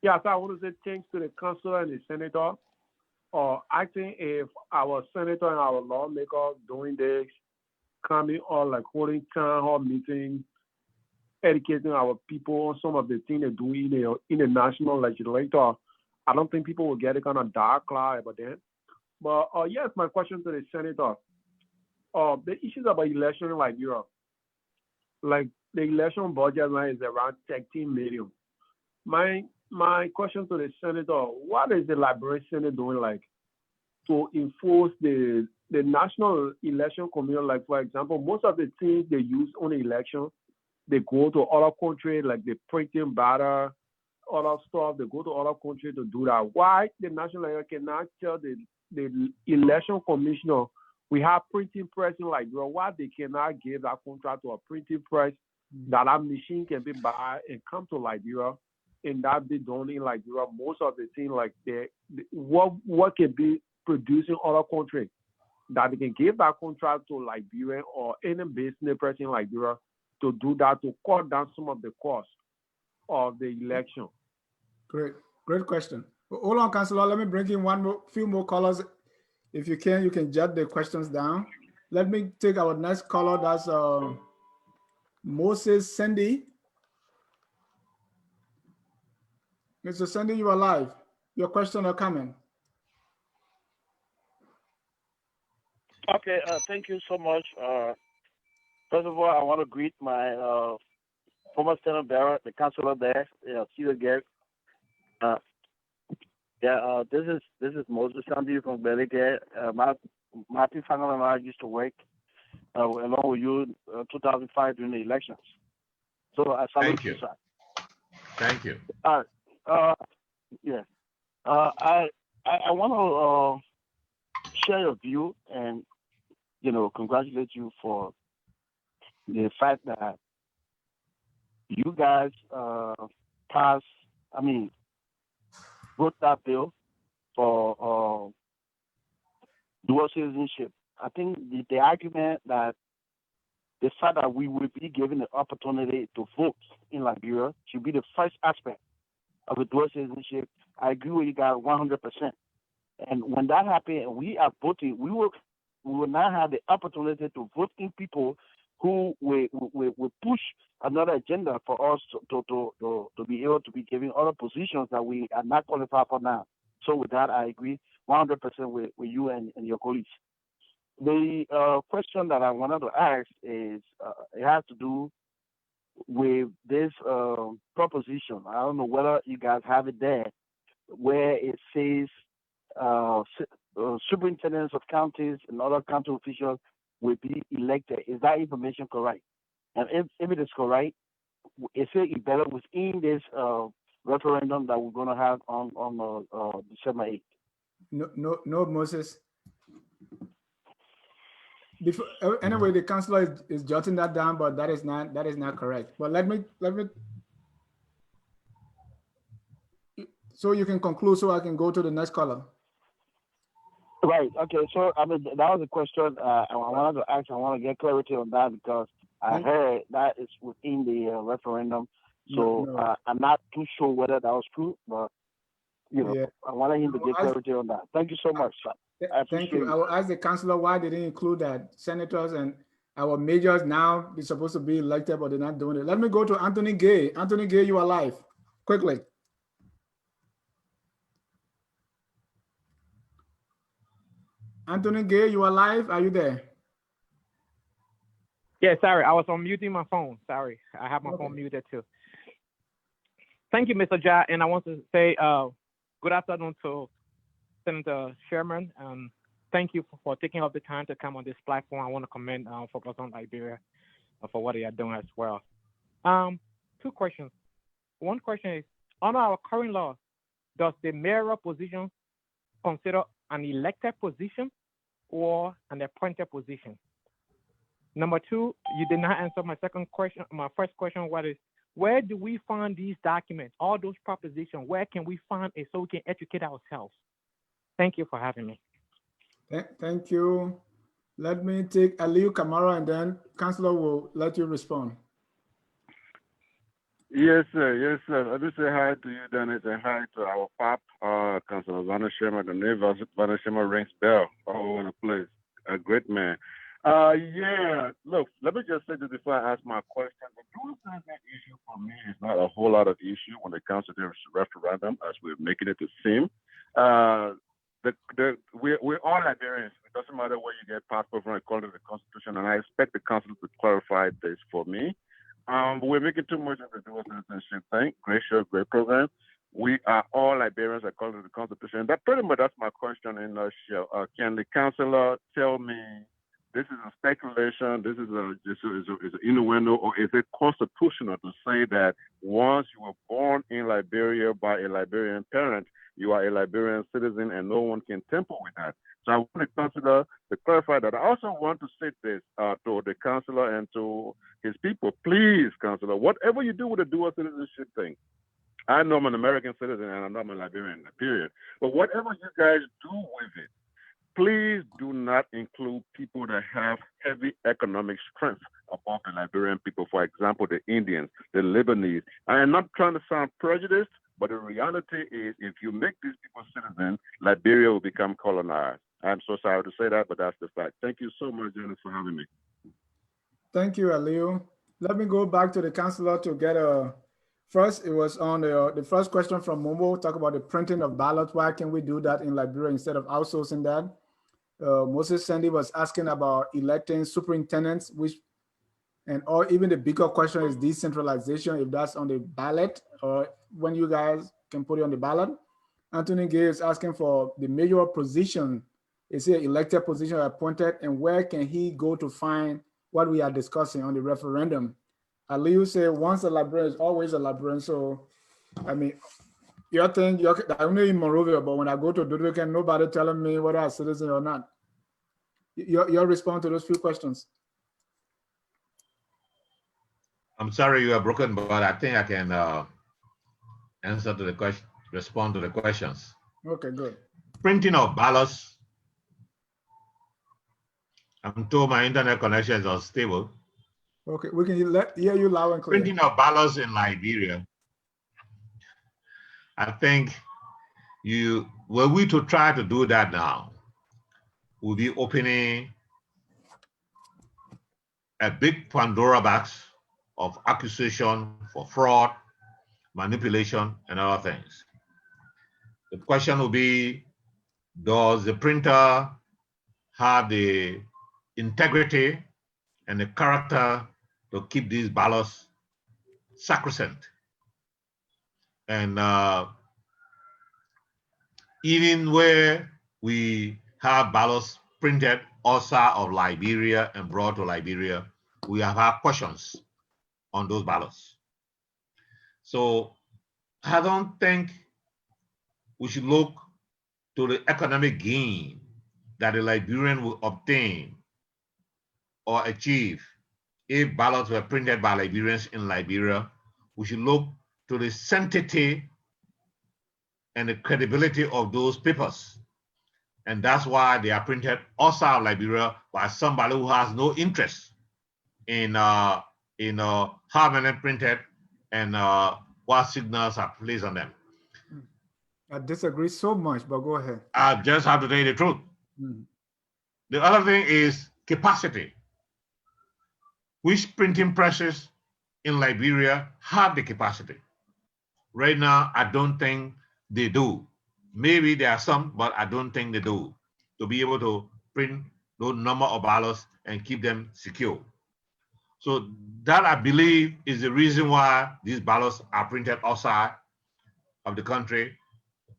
Yeah, so I want to say thanks to the council and the senator. I think if our senator and our lawmakers doing this, coming on like holding town hall meetings, educating our people on some of the things they're doing in the national legislature, I don't think people will get a kind of dark cloud about that. But yes, my question to the senator, the issues about election in Liberia, like the election budget line is around 13 million. My question to the senator, what is the Liberian Senate doing like to enforce the national election commission? Like for example, most of the things they use on the election, they go to other countries, like the printing batter, other stuff, they go to other countries to do that. Why the national election cannot tell the election commissioner, we have printing press in Liberia, why they cannot give that contract to a printing press that machine can be buy and come to Liberia and that be done in Liberia? Most of the things like what can be produced in other countries that they can give that contract to Liberia or any business person in Liberia to do that, to cut down some of the costs of the election. Great question. Hold on, Councilor. Let me bring in few more callers. If you can jot the questions down. Let me take our next caller. That's Moses Sandy. Mr. Sandy, you are live. Your question or comment? Okay, thank you so much. First of all, I want to greet my former Senator Barrett, the councilor there, Cedar Garrett. This is Moses Sandy from Belly. My family and I used to work along with you 2005 during the elections. So I salute Thank you. sir. Thank you. Yeah. I want to share your view and congratulate you for the fact that you guys wrote that bill for dual citizenship. I think the argument that the fact that we will be given the opportunity to vote in Liberia should be the first aspect of the dual citizenship. I agree with you guys 100%. And when that happens and we are voting, we will now have the opportunity to vote in people who will push another agenda for us to be able to be given other positions that we are not qualified for now. So with that, I agree 100% with you and your colleagues. The question that I wanted to ask is, it has to do with this proposition. I don't know whether you guys have it there, where it says superintendents of counties and other county officials will be elected. Is that information correct? And if it is correct, is it embedded within this referendum that we're going to have on December 8th? No, Moses. Before, anyway, the councillor is jotting that down, but that is not correct. But let me so you can conclude, so I can go to the next caller. Right. Okay. So that was a question I wanted to ask. I want to get clarity on that because I heard that is within the referendum. So no. I'm not too sure whether that was true, but I wanted him to get clarity on that. Thank you so much, sir. Thank you. I will ask the councillor why they didn't include that. Senators and our majors now they're supposed to be elected, but they're not doing it. Let me go to Anthony Gay. Anthony Gay, you are live. Quickly. Anthony Gay, you are live. Are you there? Yeah, sorry. I was unmuting my phone. Sorry. I have my phone muted too. Thank you, Mr. Ja. And I want to say good afternoon to Senator Sherman. Thank you for taking up the time to come on this platform. I want to commend Focus on Liberia for what they are doing as well. Two questions. One question is, under our current law, does the mayoral position consider an elected position or an appointed position? Number two, you did not answer my second question. My first question was, where do we find these documents, all those propositions? Where can we find it so we can educate ourselves? Thank you for having me. Thank you. Let me take Aliu Kamara and then Councillor will let you respond. Yes, sir. Yes, sir. Let me say hi to you, Dennis, and hi to our pop, Councillor Varney Sherman. The name of Varney Sherman rings bell all over the place. A great man. Yeah, look, let me just say this before I ask my question. The dual citizen issue for me is not a whole lot of issue when it comes to the referendum, as we're making it to seem. We're all Liberians. It doesn't matter where you get passport from according to the Constitution, and I expect the Council to clarify this for me. But we're making too much of the dual citizenship thing. Great show, great program. We are all Liberians according to the Constitution. That pretty much that's my question in a nutshell. Can the councillor tell me this is a speculation, this is an innuendo, or is it constitutional to say that once you were born in Liberia by a Liberian parent, you are a Liberian citizen and no one can tamper with that? So I want the councillor to clarify that. I also want to say this to the councillor and to his people. Please, councillor, whatever you do with the dual citizenship thing, I know I'm an American citizen and I know I'm a Liberian, period. But whatever you guys do with it, please do not include people that have heavy economic strength above the Liberian people. For example, the Indians, the Lebanese. I am not trying to sound prejudiced, but the reality is if you make these people citizens, Liberia will become colonized. I'm so sorry to say that, but that's the fact. Thank you so much, Dennis, for having me. Thank you, Aliu. Let me go back to the councillor to get a, first it was on the first question from Momo, talk about the printing of ballots. Why can we do that in Liberia instead of outsourcing that? Moses Sandy was asking about electing superintendents, or even the bigger question is decentralization, if that's on the ballot or when you guys can put it on the ballot. Anthony Gay is asking for the mayoral position Is it elected position or appointed? And where can he go to find what we are discussing on the referendum? Ali, you say once a librarian is always a librarian. So, I mean, your thing, I'm not in Monrovia, but when I go to Duducan, nobody telling me whether I'm a citizen or not. Your response to those few questions. I'm sorry you are broken, but I think I can answer to the question, respond to the questions. Okay, good. Printing of ballots. I'm told my internet connection is unstable. Okay, we can hear you loud and clear. Printing of ballots in Liberia. I think were we to try to do that now, we'll be opening a big Pandora box of accusation for fraud, manipulation, and other things. The question will be, does the printer have the integrity and the character to keep these ballots sacrosanct? And even where we have ballots printed outside of Liberia and brought to Liberia, we have had questions on those ballots. So I don't think we should look to the economic gain that the Liberian will obtain or achieve if ballots were printed by Liberians in Liberia. We should look to the sanctity and the credibility of those papers. And that's why they are printed outside of Liberia by somebody who has no interest in how many printed and what signals are placed on them. I disagree so much, but go ahead. I just have to tell you the truth. The other thing is capacity. Which printing presses in Liberia have the capacity? Right now, I don't think they do. Maybe there are some, but I don't think they do, to be able to print those number of ballots and keep them secure. So that, I believe, is the reason why these ballots are printed outside of the country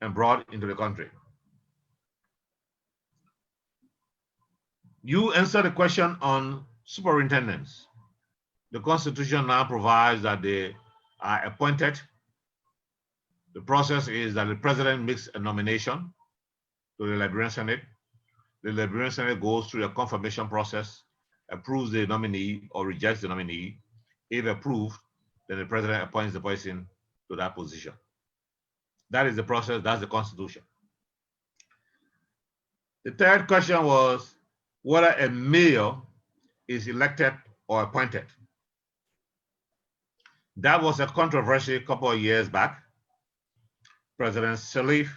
and brought into the country. You answer the question on superintendents. The Constitution now provides that they are appointed. The process is that the president makes a nomination to the Liberian Senate. The Liberian Senate goes through a confirmation process, approves the nominee or rejects the nominee. If approved, then the president appoints the person to that position. That is the process, that's the Constitution. The third question was whether a mayor is elected or appointed. That was a controversy a couple of years back. President Salif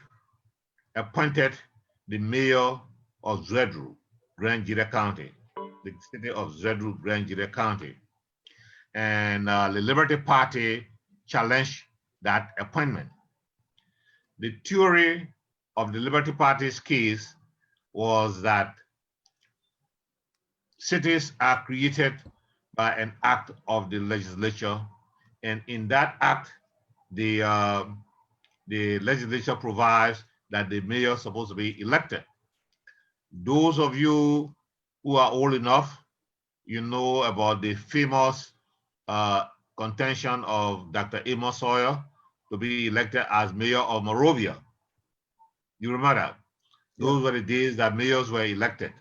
appointed the mayor of Zwedru, Grand Jide County, the city of Zwedru, Grand Jide County. And the Liberty Party challenged that appointment. The theory of the Liberty Party's case was that cities are created by an act of the legislature, and in that act, the legislature provides that the mayor is supposed to be elected. Those of you who are old enough, you know about the famous contention of Dr. Amos Sawyer to be elected as mayor of Monrovia. You remember that? Those were the days that mayors were elected.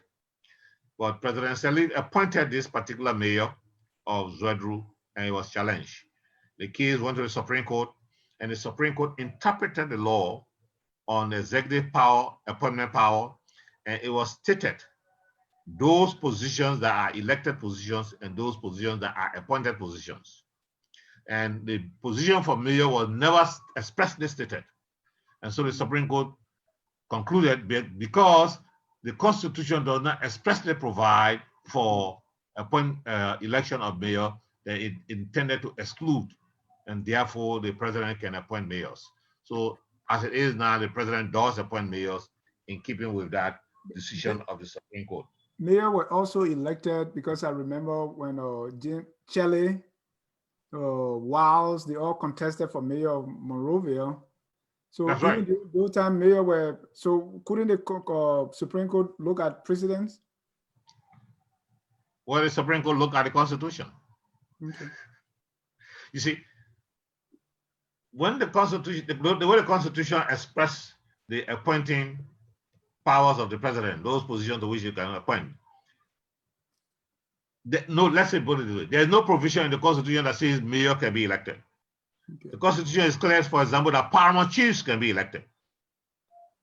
But President Salif appointed this particular mayor of Zwedru, and he was challenged. The case went to the Supreme Court, and the Supreme Court interpreted the law on executive power, appointment power, and it was stated those positions that are elected positions and those positions that are appointed positions. And the position for mayor was never expressly stated. And so the Supreme Court concluded because the Constitution does not expressly provide for election of mayor, that it intended to exclude, and therefore the president can appoint mayors. So as it is now, the president does appoint mayors in keeping with that decision of the Supreme Court. Mayor were also elected because I remember when Jim Shelley, Wiles, they all contested for mayor of Monrovia, So That's even right. those time mayor were, so couldn't the Supreme Court look at precedents? Well, the Supreme Court look at the Constitution. Okay. You see, when the Constitution, the way the Constitution express the appointing powers of the president, those positions to which you can appoint. No, let's say put it this way. There's no provision in the Constitution that says mayor can be elected. Okay. The Constitution is clear, for example, that paramount chiefs can be elected.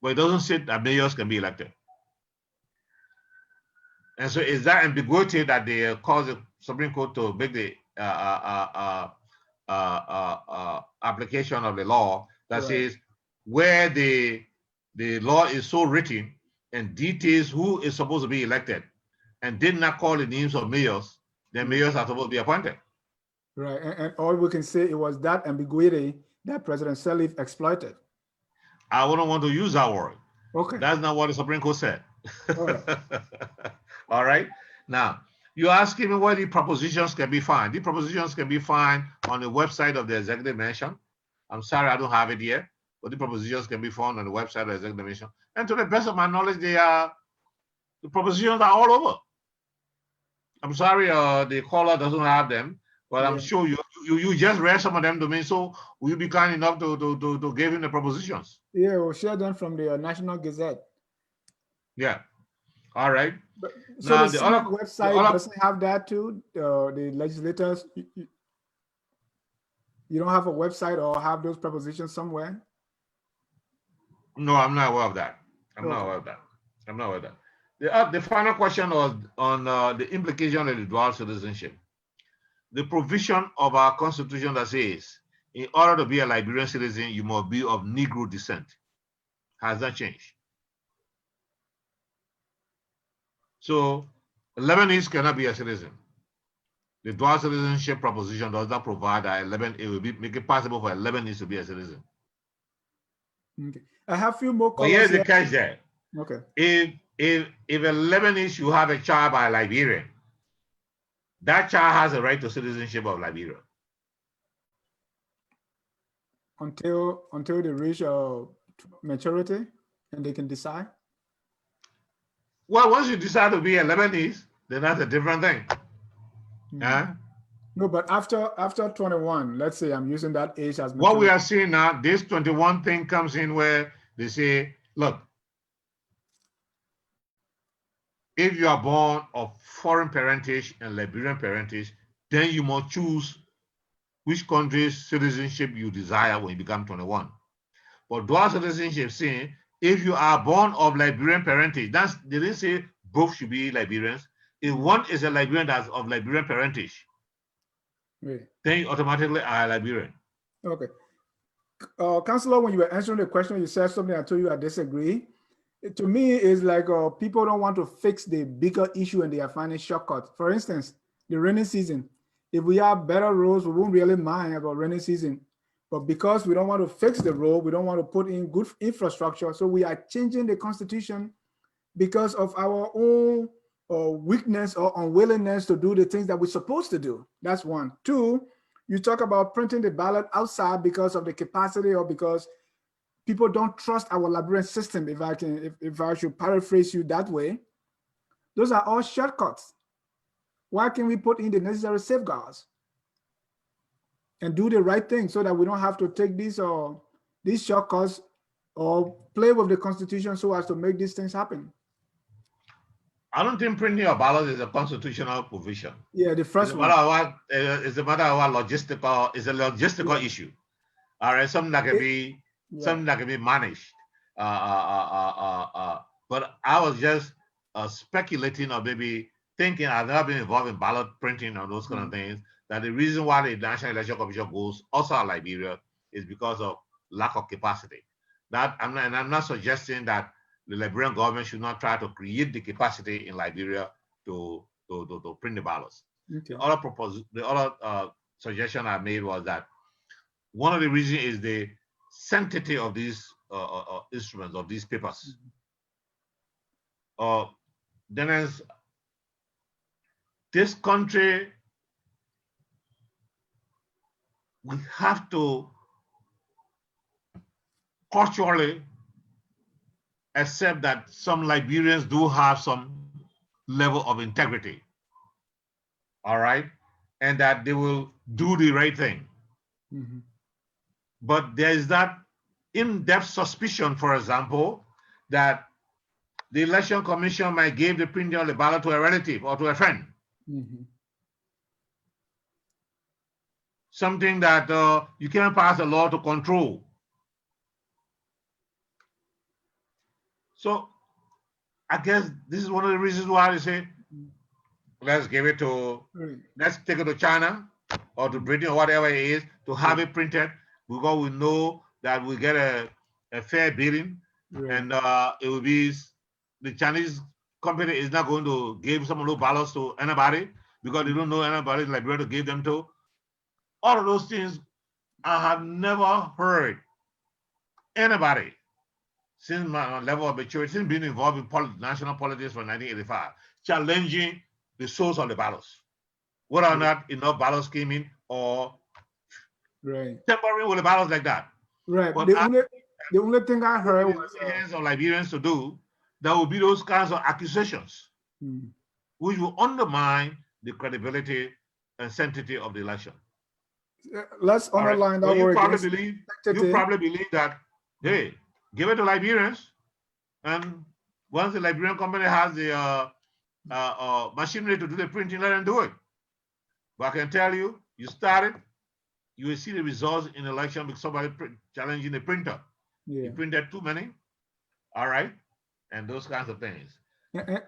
But it doesn't say that mayors can be elected. And so is that ambiguity that they cause the Supreme Court to make the application of the law that says where the law is so written and details who is supposed to be elected and did not call the names of mayors, then mayors are supposed to be appointed. Right, and all we can say, it was that ambiguity that President Sirleaf exploited. I wouldn't want to use that word. Okay. That's not what the Supreme Court said. All right. All right. Now, you're asking me where the propositions can be found. The propositions can be found on the website of the Executive Mansion. I'm sorry I don't have it here, but the propositions can be found on the website of the Executive Mansion. And to the best of my knowledge, the propositions are all over. I'm sorry the caller doesn't have them, but I'm sure you just read some of them to me, so will you be kind enough to give him the propositions? Yeah, we'll share them from the National Gazette. Yeah. All right. But, so now, the Senate website doesn't have that too? The legislators, you don't have a website or have those propositions somewhere? No, I'm not aware of that. I'm not aware of that. I'm not aware of that. The final question was on the implication of the dual citizenship. The provision of our Constitution that says, in order to be a Liberian citizen, you must be of Negro descent. Has that changed? So, Lebanese cannot be a citizen. The dual citizenship proposition does not provide that it will make it possible for a Lebanese to be a citizen. Okay. I have a few more callers. But here's the catch there. Okay. If a Lebanese, you have a child by a Liberian, that child has a right to citizenship of Liberia. Until they reach maturity and they can decide? Well, once you decide to be a Lebanese, then that's a different thing. No, but after 21, let's say I'm using that age as maturity. What we are seeing now, this 21 thing comes in where they say, look, if you are born of foreign parentage and Liberian parentage, then you must choose which country's citizenship you desire when you become 21. But dual citizenship saying, if you are born of Liberian parentage, they didn't say both should be Liberians. If one is a Liberian that's of Liberian parentage, then you automatically are a Liberian. Okay. Councillor, when you were answering the question, you said something I told you I disagree. To me, it's like people don't want to fix the bigger issue and they are finding shortcuts. For instance, the rainy season. If we have better roads, we won't really mind about rainy season. But because we don't want to fix the road, we don't want to put in good infrastructure, so we are changing the Constitution because of our own weakness or unwillingness to do the things that we're supposed to do. That's one. Two, you talk about printing the ballot outside because of the capacity or because people don't trust our Liberian system, if I should paraphrase you that way. Those are all shortcuts. Why can't we put in the necessary safeguards and do the right thing so that we don't have to take these shortcuts or play with the Constitution so as to make these things happen? I don't think printing a ballot is a constitutional provision. Yeah, the first one. It's a matter of it's a logistical issue. All right, something that can be managed. But I was just speculating or maybe thinking, I've never been involved in ballot printing or those kind of things, that the reason why the National Election Commission goes outside Liberia is because of lack of capacity. I'm not suggesting that the Liberian government should not try to create the capacity in Liberia to print the ballots. Okay. The other suggestion I made was that one of the reasons is the sanctity of these instruments, of these papers. Then as this country, we have to culturally accept that some Liberians do have some level of integrity, all right, and that they will do the right thing. Mm-hmm. But there is that in-depth suspicion, for example, that the election commission might give the printing of the ballot to a relative or to a friend. Mm-hmm. Something that you can't pass a law to control. So I guess this is one of the reasons why they say, let's give it to, let's take it to China or to Britain or whatever it is to have it printed, because we know that we get a fair bidding, and it will be, the Chinese company is not going to give some of those ballots to anybody because they don't know anybody in Liberia to give them to. All of those things, I have never heard anybody since my level of maturity, since being involved in national politics from 1985, challenging the source of the ballots, whether or not enough ballots came in or tampering with the ballots like that. Right. But the only thing I heard was in the hands of Liberians to do, there will be those kinds of accusations, which will undermine the credibility and sanctity of the election. Let's underline that word. You probably believe that, hey, give it to Liberians, and once the Liberian company has the machinery to do the printing, let them do it. But I can tell you, you start it, you will see the results in the election with somebody challenging the printer. You printed too many, all right, and those kinds of things.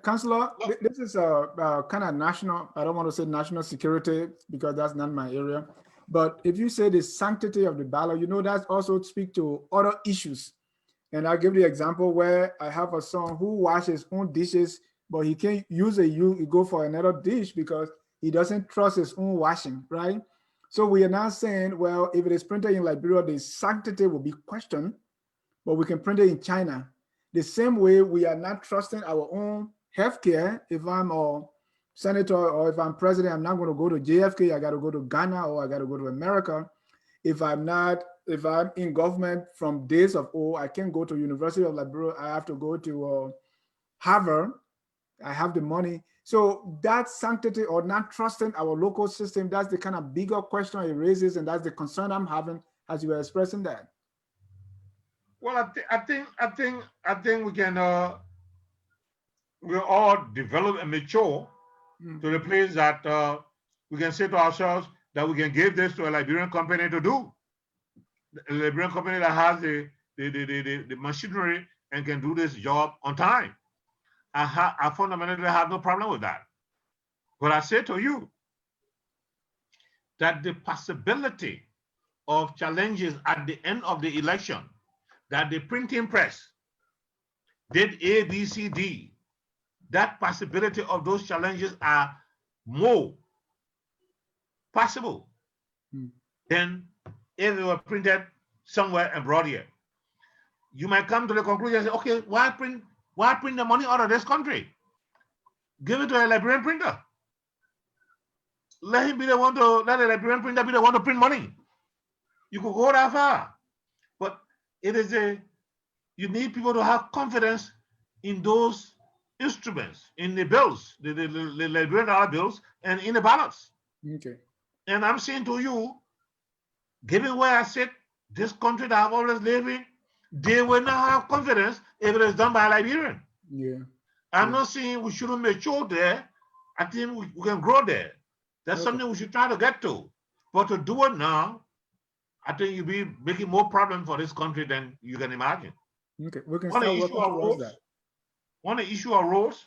Councillor, this is a kind of national, I don't want to say national security because that's not my area, but if you say the sanctity of the ballot, you know, that also speak to other issues. And I'll give you an example where I have a son who washes his own dishes, but he can't use you go for another dish because he doesn't trust his own washing, right? So we are now saying, well, if it is printed in Liberia, the sanctity will be questioned, but we can print it in China. The same way we are not trusting our own healthcare. If I'm a senator or if I'm president, I'm not going to go to JFK, I got to go to Ghana or I got to go to America. If I'm in government from days of old, I can't go to University of Liberia, I have to go to Harvard, I have the money. So that sanctity or not trusting our local system, that's the kind of bigger question it raises, and that's the concern I'm having as you were expressing that. Well, I think we can we'll all develop and mature to the place that we can say to ourselves that we can give this to a Liberian company to do. A Liberian company that has the machinery and can do this job on time. I fundamentally have no problem with that. But I say to you that the possibility of challenges at the end of the election, that the printing press did A, B, C, D, that possibility of those challenges are more possible than if they were printed somewhere and brought here. You might come to the conclusion and say, okay, why print the money out of this country? Give it to a Liberian printer. Let the Liberian printer be the one to print money. You could go that far. But you need people to have confidence in those instruments, in the bills, the Liberian dollar bills, and in the ballots. Okay. And I'm saying to you, given where I sit, this country that I've always lived in, they will not have confidence if it is done by a Liberian. Yeah. I'm not saying we shouldn't mature there. I think we can grow there. That's something we should try to get to. But to do it now, I think you'll be making more problems for this country than you can imagine. Okay, we can start working towards that. When the issue arose,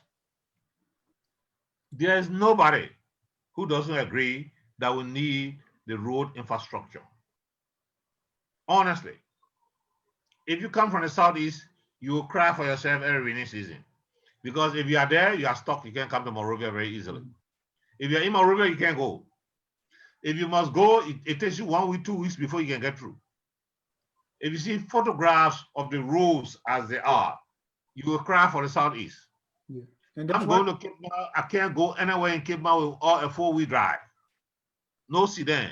there is nobody who doesn't agree that we need the road infrastructure. Honestly, if you come from the southeast, you will cry for yourself every rainy season. Because if you are there, you are stuck. You can't come to Monrovia very easily. If you're in Monrovia, you can't go. If you must go, it takes you 1 week, 2 weeks before you can get through. If you see photographs of the roads as they are, you will cry for the southeast. Yeah. I'm going to Cape Mount. I can't go anywhere in Cape Mount with a 4-wheel drive. No sedan.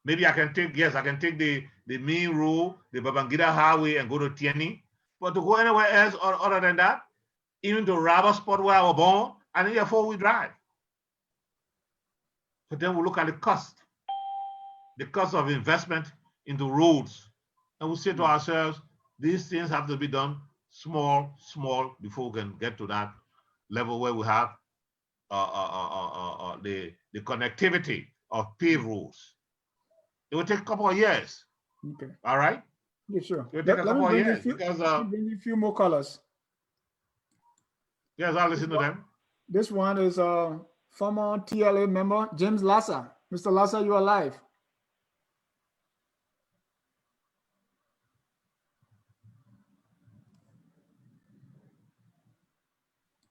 Maybe I can take the the main road, the Babangida Highway, and go to Tierney. But to go anywhere else other than that, even to rob a spot where I was born, I need a 4-wheel drive. So then we look at the cost of investment into roads. And we say to ourselves, these things have to be done small, before we can get to that level where we have the connectivity of paved roads. It will take a couple of years. Okay. All right? Yeah, sure. It will take a couple of years because bring you a few more colors. Yes, I'll listen to them. This one is former TLA member, James Lassa. Mr. Lassa, you are live.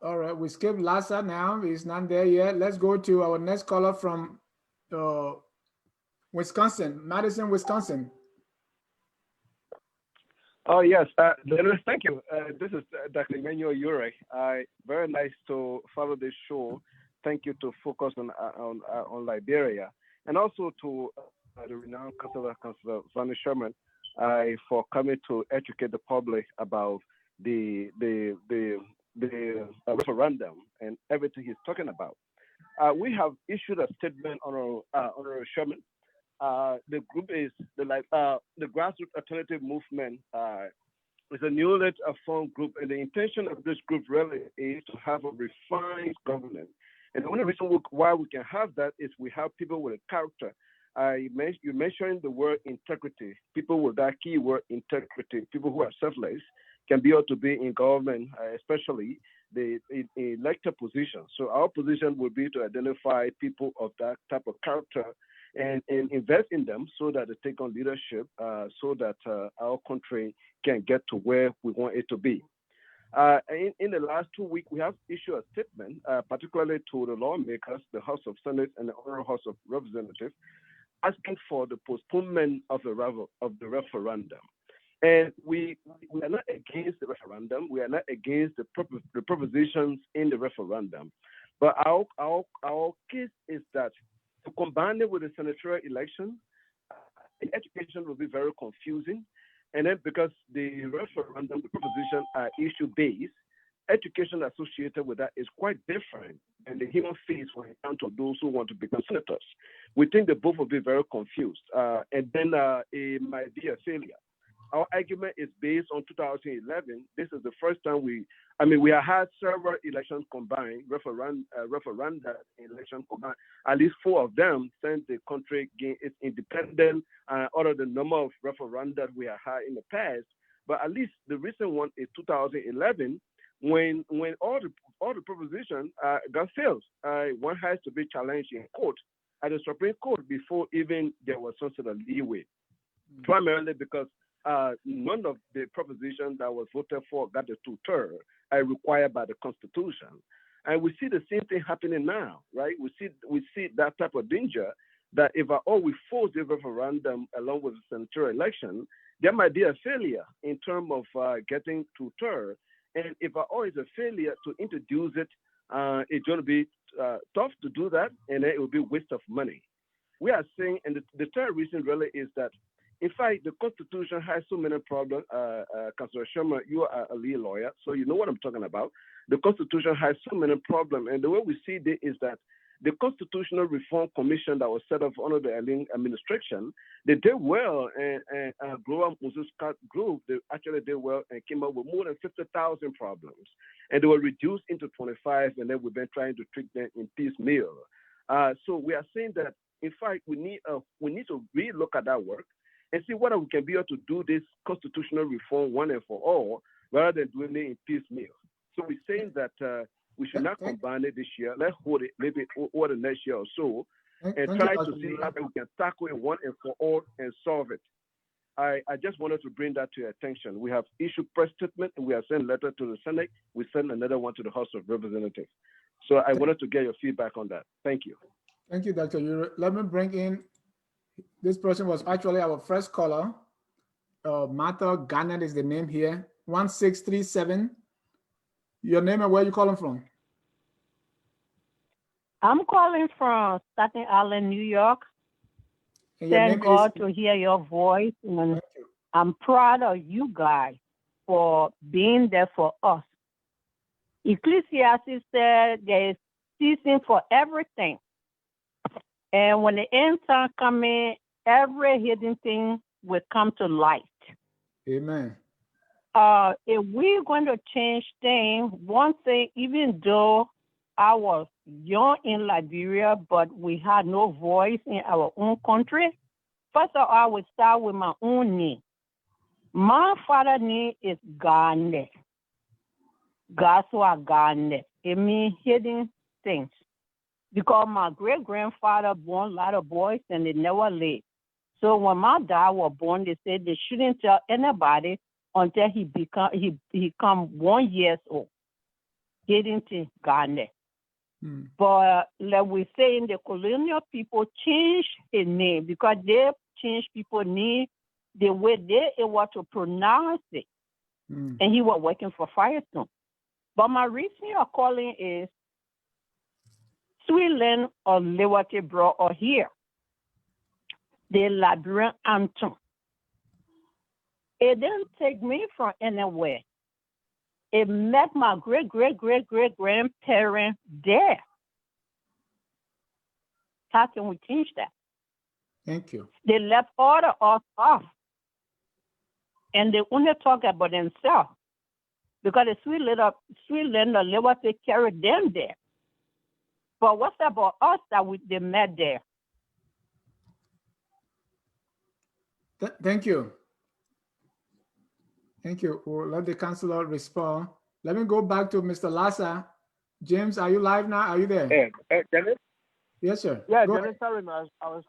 All right, we skipped Lassa now. He's not there yet. Let's go to our next caller from Wisconsin, Madison, Wisconsin. Oh, yes. Dennis, thank you. This is Dr. Emmanuel Ure. Very nice to follow this show. Thank you to focus on Liberia, and also to the renowned Councilor Varney Sherman for coming to educate the public about the referendum and everything he's talking about. We have issued a statement on our Sherman. The group is the Grassroots Alternative Movement. Is a newly formed group, and the intention of this group really is to have a refined governance. And the only reason why we can have that is we have people with a character. You mentioned the word integrity. People with that key word integrity, people who are selfless, can be able to be in government, especially the elected position. So our position would be to identify people of that type of character and invest in them so that they take on leadership, so that our country can get to where we want it to be. In the last 2 weeks, we have issued a statement, particularly to the lawmakers, the House of Senate and the Honorable House of Representatives, asking for the postponement of the referendum. And we are not against the referendum. We are not against the propositions in the referendum. But our case is that to combine it with the senatorial election, the education will be very confusing. And then because the referendum, the proposition are issue-based, education associated with that is quite different than the human face when it comes to those who want to become senators. We think that both will be very confused. And then it might be a failure. Our argument is based on 2011. This is the first time we have had several elections combined, referenda election combined. At least 4 of them since the country gained its independence, out of the number of referenda we have had in the past. But at least the recent one is 2011, when all the propositions got failed. One has to be challenged in court at the Supreme Court before even there was some sort of leeway. Primarily because none of the propositions that was voted for got the 2/3 required by the Constitution. And we see the same thing happening now, right? We see that type of danger that if we force the referendum along with the senatorial election, there might be a failure in terms of getting 2/3. And if all is a failure to introduce it, it's going to be tough to do that, and it will be a waste of money. We are saying, and the third reason really is that, in fact, the Constitution has so many problems. Councilor Sherman, you are a legal lawyer, so you know what I'm talking about. The Constitution has so many problems, and the way we see it is that the Constitutional Reform Commission that was set up under the Allen administration, they did well, and Global Moses Group, they actually did well and came up with more than 50,000 problems. And they were reduced into 25, and then we've been trying to treat them in piecemeal. So we are saying that, in fact, we need to relook at that work and see whether we can be able to do this constitutional reform one and for all, rather than doing it in piecemeal. So we're saying that we should not combine it this year. Let's hold it maybe over the next year or so, and try to see how we can tackle it one and for all and solve it. I just wanted to bring that to your attention. We have issued press statement, and we have sent a letter to the Senate. We sent another one to the House of Representatives. So I wanted to get your feedback on that. Thank you. Thank you, Dr. Ure. Let me bring in, this person was actually our first caller. Martha Garnett is the name here. 1637. Your name and where you calling from? I'm calling from Staten Island, New York. And your Thank name God is? to hear your voice, and Thank you. I'm proud of you guys for being there for us. Ecclesiastes said there is season for everything. And when the end time comes in, every hidden thing will come to light. Amen. If we're going to change things, one thing, even though I was young in Liberia, but we had no voice in our own country, first of all, I would start with my own name. My father's name is Garnet. Gaswa Garnet. It means hidden things. Because my great-grandfather born a lot of boys and they never lived. So when my dad was born, they said they shouldn't tell anybody until he become 1 year old. Hidden things, Garnet. But like we say, in the colonial people changed his name because they changed people's name the way they were to pronounce it. And he was working for Firestone. But my reason of calling is Sweetland or Liberty brought us here. The Liberian anthem. It didn't take me from anywhere. It met my great-great-great-great-grandparents there. How can we change that? Thank you. They left all of us off. And they only talk about themselves. Because the Sweetland or Liberty carried them there. But what's about us that they met there? Thank you. Thank you. We'll let the councillor respond. Let me go back to Mr. Lassa. James, are you live now? Are you there? Dennis? Yes, sir. Yeah, Go Dennis, sorry, man. I was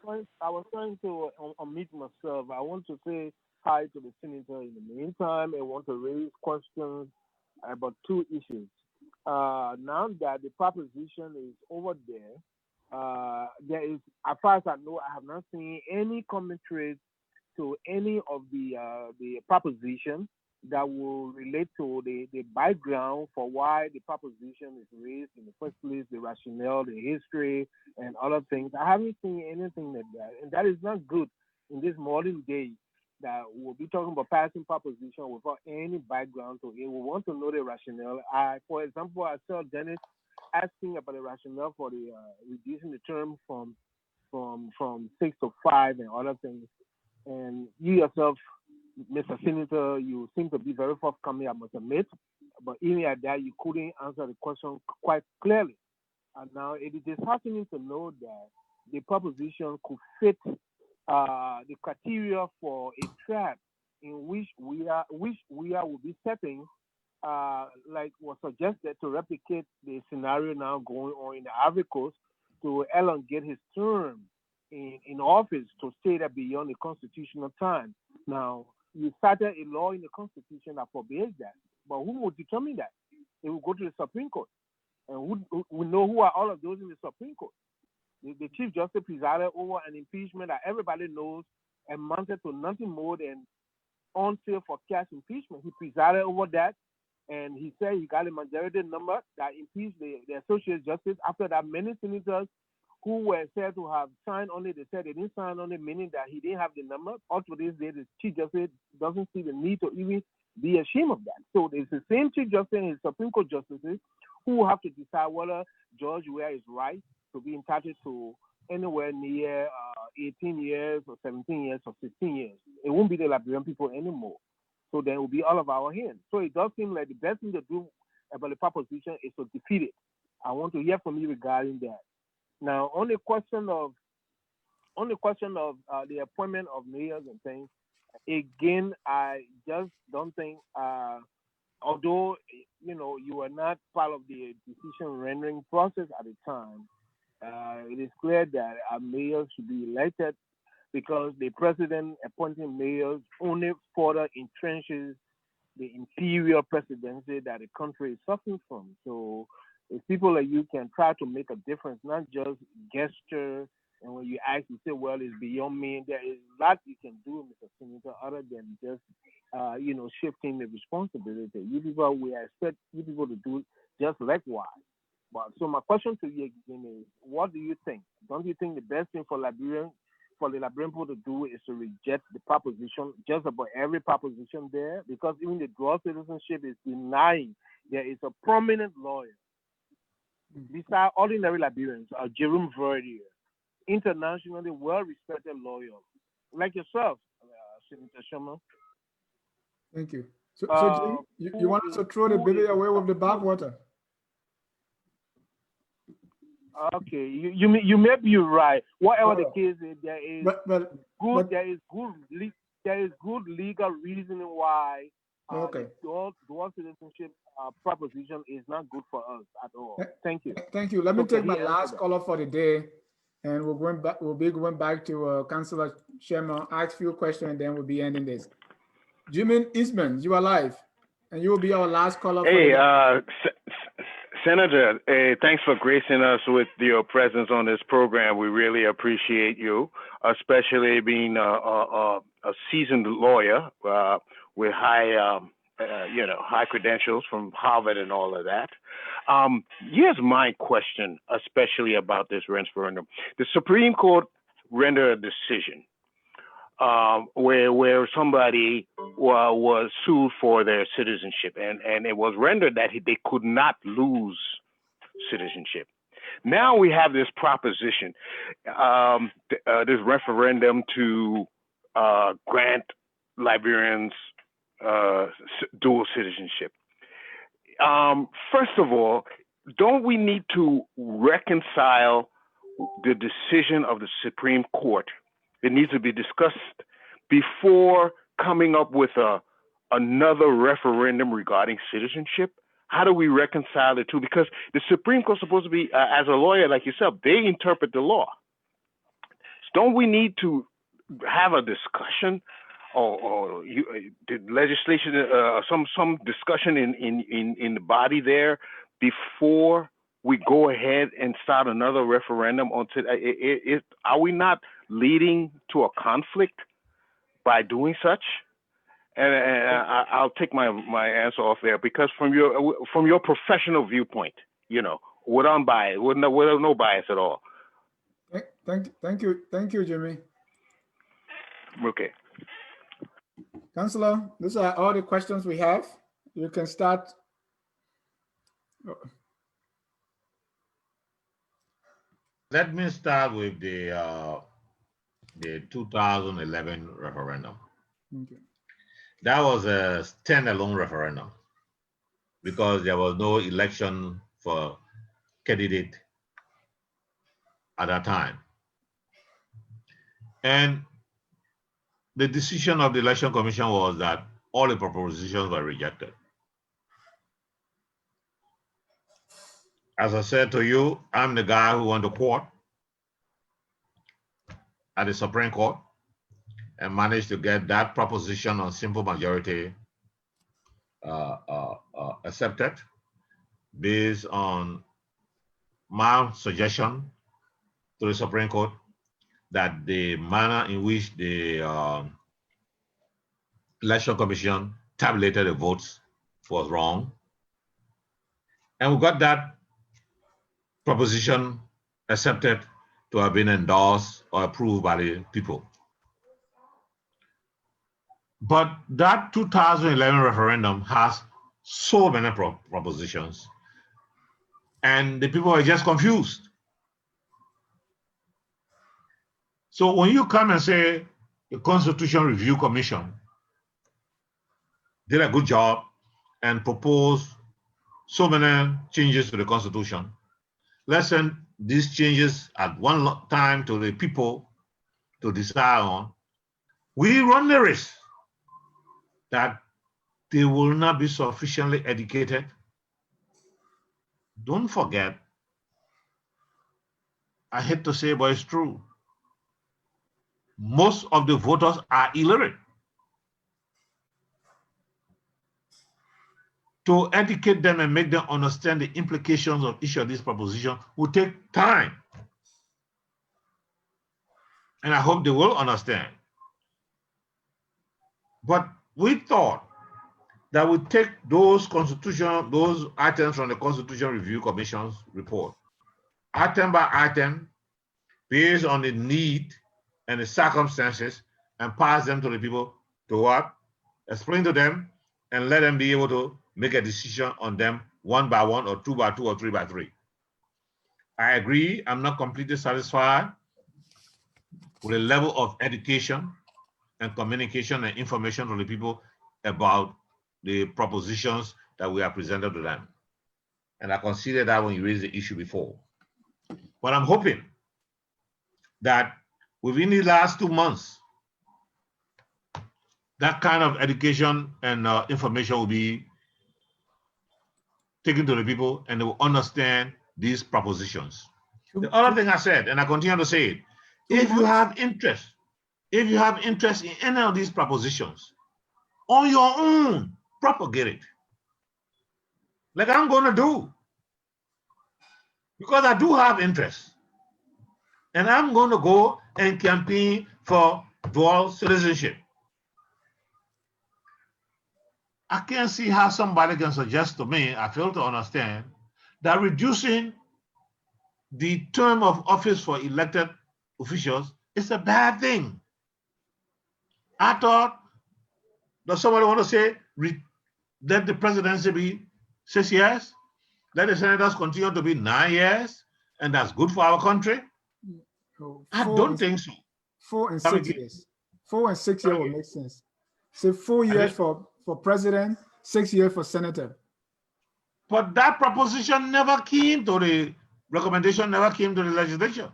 trying to unmute myself. I want to say hi to the senator in the meantime. I want to raise questions about two issues. Now that the proposition is over there is, as far as I know, I have not seen any commentaries to any of the proposition that will relate to the background for why the proposition is raised in the first place, the rationale, the history, and other things. I haven't seen anything like that, and that is not good in this modern day that we'll be talking about passing proposition without any background to it. We want to know the rationale. For example, I saw Dennis asking about the rationale for the reducing the term from 6 to 5 and other things. And you yourself, Mr. Senator, you seem to be very forthcoming, I must admit. But even at that, you couldn't answer the question quite clearly. And now it is disheartening to know that the proposition could fit the criteria for a trap in which we will be setting, like was suggested, to replicate the scenario now going on in the Ivory Coast to elongate his term in office to stay there beyond the constitutional time. Now, you started a law in the Constitution that forbids that, but who will determine that? It will go to the Supreme Court. And we know who are all of those in the Supreme Court. The Chief Justice presided over an impeachment that everybody knows amounted to nothing more than until for cash impeachment. He presided over that, and he said he got a majority number that impeached the Associate Justice. After that, many senators who were said to have signed on it, they said they didn't sign on it, meaning that he didn't have the number. Up to this day, the Chief Justice doesn't see the need to even be ashamed of that. So it's the same Chief Justice and his Supreme Court justices who have to decide whether George Weah is right to be entitled to anywhere near 18 years or 17 years or 16 years. It won't be the Liberian people anymore. So then it will be all of our hands. So it does seem like the best thing to do about the proposition is to defeat it. I want to hear from you regarding that. Now, on the question of the appointment of mayors and things, again, I just don't think, although you were not part of the decision rendering process at the time, it is clear that our mayors should be elected because the president appointing mayors only further entrenches the imperial presidency that the country is suffering from. So if people like you can try to make a difference, not just gesture, and when you ask, you say, well, it's beyond me. There is a lot you can do, Mr. Senator, other than just, shifting the responsibility. You people, we expect you people to do just likewise. But so my question to you again is, what do you think? Don't you think the best thing for for the Liberian people to do is to reject the proposition, just about every proposition there, because even the dual citizenship is denying there is a prominent lawyer. These are ordinary Liberians, Jerome Varney, internationally well-respected lawyer, like yourself, Senator Sherman. Thank you. So Jim, you want us to throw the baby away with the bathwater? Okay, you may be right. Whatever the case is, there is good legal reasoning why okay. the dual citizenship proposition is not good for us at all. Thank you. Thank you. Let me take my last caller for the day, and we'll be going back to Councillor Sherman, ask few questions, and then we'll be ending this. Jimmy Eastman, you are live, and you will be our last caller. Hey, Senator, thanks for gracing us with your presence on this program. We really appreciate you, especially being a seasoned lawyer with high, high credentials from Harvard and all of that. Here's my question, especially about this referendum. The Supreme Court rendered a decision where somebody was sued for their citizenship, and it was rendered that they could not lose citizenship. Now we have this proposition, this referendum to grant Liberians dual citizenship. First of all, don't we need to reconcile the decision of the Supreme Court? It needs to be discussed before coming up with another referendum regarding citizenship. How do we reconcile the two? Because the Supreme Court is supposed to be, as a lawyer like yourself, they interpret the law. So don't we need to have a discussion or the legislation, some discussion in the body there before we go ahead and start another referendum on are we not leading to a conflict by doing such? And I'll take my answer off there, because from your professional viewpoint, with unbiased, with no bias at all. Thank you, Jimmy. Okay. Councillor, these are all the questions we have. You can start. Let me start with the 2011 referendum. Okay. That was a standalone referendum because there was no election for candidate at that time. And the decision of the Election Commission was that all the propositions were rejected. As I said to you, I'm the guy who went to court at the Supreme Court and managed to get that proposition on simple majority accepted based on my suggestion to the Supreme Court that the manner in which the Election Commission tabulated the votes was wrong. And we got that proposition accepted to have been endorsed or approved by the people. But that 2011 referendum has so many propositions, and the people are just confused. So when you come and say the Constitution Review Commission did a good job and proposed so many changes to the Constitution, let's send these changes at one time to the people to decide on, we run the risk that they will not be sufficiently educated. Don't forget, I hate to say, but it's true, most of the voters are illiterate. To educate them and make them understand the implications of each of these propositions will take time. And I hope they will understand. But we thought that we take those items from the Constitution Review Commission's report, item by item, based on the need and the circumstances and pass them to the people to what? Explain to them and let them be able to make a decision on them 1 by 1 or 2 by 2 or 3 by 3. I agree, I'm not completely satisfied with the level of education and communication and information to the people about the propositions that we have presented to them. And I considered that when you raised the issue before. But I'm hoping that within the last 2 months, that kind of education and information will be taken to the people and they will understand these propositions. The other thing I said, and I continue to say it, if you have interest in any of these propositions, on your own, propagate it. Like I'm going to do. Because I do have interest. And I'm going to go and campaign for dual citizenship. I can't see how somebody can suggest to me, I fail to understand, that reducing the term of office for elected officials is a bad thing. I thought, does somebody want to say, let the presidency be 6 years? Let the senators continue to be 9 years, and that's good for our country? I don't think so. 4 and 6 years. 4 and 6 years will make sense. So 4 years for president, 6 years for senator. But that proposition never came to the recommendation, never came to the legislature.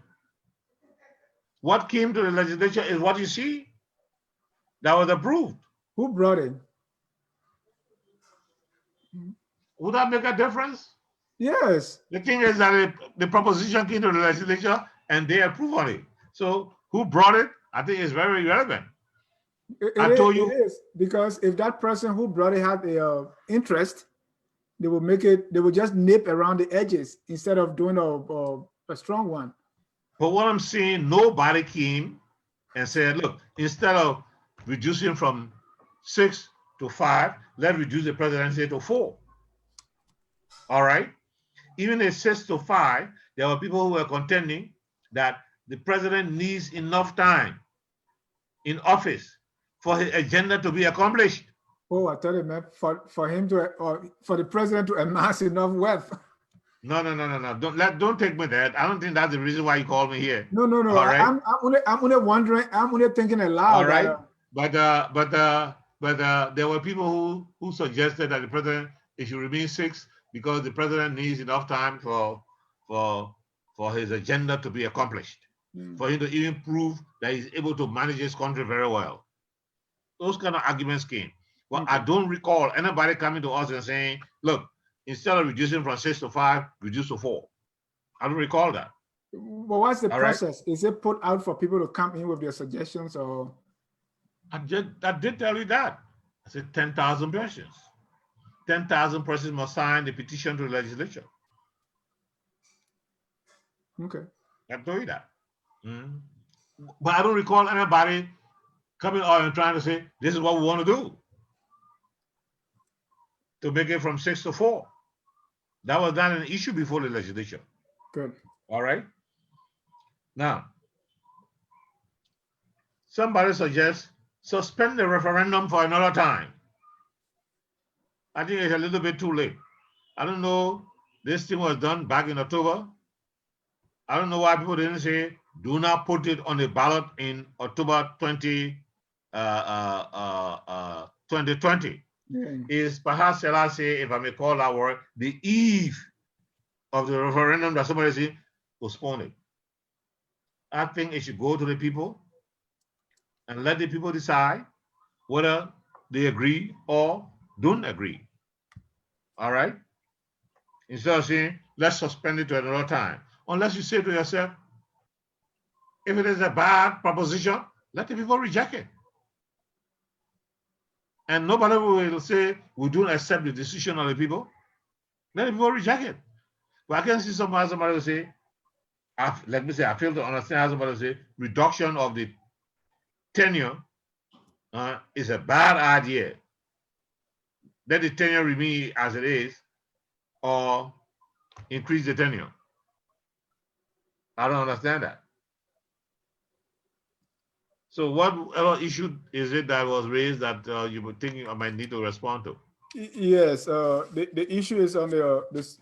What came to the legislature is what you see that was approved. Who brought it? Would that make a difference? Yes. The thing is that the proposition came to the legislature and they approved on it. So who brought it? I think is very irrelevant. It is, because if that person who brought it had a interest, they will make it. They will just nip around the edges instead of doing a strong one. But what I'm saying, nobody came and said, "Look, instead of reducing from 6 to 5, let's reduce the presidency to 4." All right. Even at 6 to 5, there were people who were contending that the president needs enough time in office for his agenda to be accomplished. Oh, I thought it meant for him to, or for the president to amass enough wealth. No. Don't take me there. I don't think that's the reason why you called me here. No. All right? I'm only wondering. I'm only thinking aloud. All right. But there were people who suggested that the president should remain 6 because the president needs enough time for his agenda to be accomplished, for him to even prove that he's able to manage his country very well. Those kind of arguments came. Well, I don't recall anybody coming to us and saying, look, instead of reducing from 6 to 5, reduce to 4. I don't recall that. But what's the process? Is it put out for people to come in with their suggestions, or? I did tell you that. I said 10,000 persons. 10,000 persons must sign the petition to the legislature. Okay. I told you that. But I don't recall anybody coming out and trying to say, this is what we want to do, to make it from 6 to 4. That was not an issue before the legislature. Good. All right. Now, somebody suggests suspend the referendum for another time. I think it's a little bit too late. I don't know. This thing was done back in October. I don't know why people didn't say, do not put it on the ballot in October 2020. Is perhaps, shall I say, if I may call that word, the eve of the referendum that somebody say, postpone it. I think it should go to the people and let the people decide whether they agree or don't agree. All right? Instead of saying, let's suspend it to another time. Unless you say to yourself, if it is a bad proposition, let the people reject it. And nobody will say, we don't accept the decision of the people. Let the people reject it. But I can see somebody will say, let me say, I fail to understand how somebody will say, reduction of the tenure is a bad idea. Let the tenure remain as it is, or increase the tenure. I don't understand that. So what other issue is it that was raised that you were thinking I might need to respond to? Yes, the issue is on the this.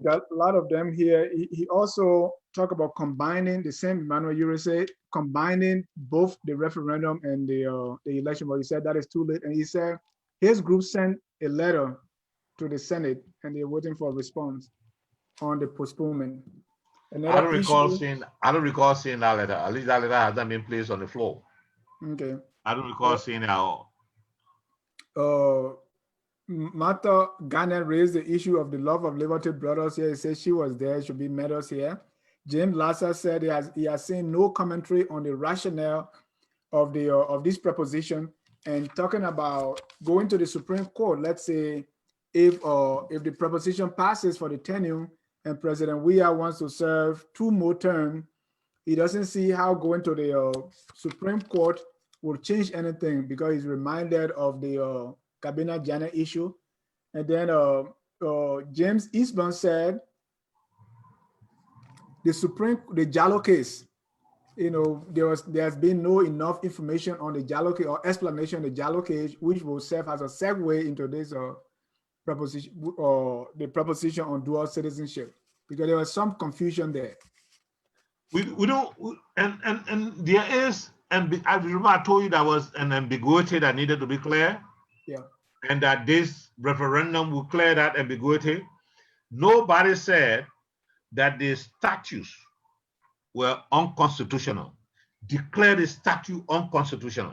Got a lot of them here. He also talked about combining the same Emmanuel Ure said, combining both the referendum and the election. But he said that is too late, and he said his group sent a letter to the Senate, and they're waiting for a response on the postponement. I don't Another recall issue. seeing. I don't recall seeing that letter. At least that letter has not been placed on the floor. Okay. I don't recall seeing it at all. Martha Garner raised the issue of the Love of Liberty Brothers here. He said she was there, should be met us here. James Lasser said he has seen no commentary on the rationale of the of this proposition, and talking about going to the Supreme Court. Let's say if the proposition passes for the tenure and President Weah wants to serve 2 more terms, he doesn't see how going to the Supreme Court will change anything, because he's reminded of the Kabina Jana issue. And then James Eastman said the Jallo case, there's been no enough information on the Jallo case or explanation of the Jallo case, which will serve as a segue into this proposition or the proposition on dual citizenship, because there was some confusion there. We don't, and there is, and I remember I told you there was an ambiguity that needed to be clear. Yeah. And that this referendum will clear that ambiguity. Nobody said that the statutes were unconstitutional. Declare the statute unconstitutional.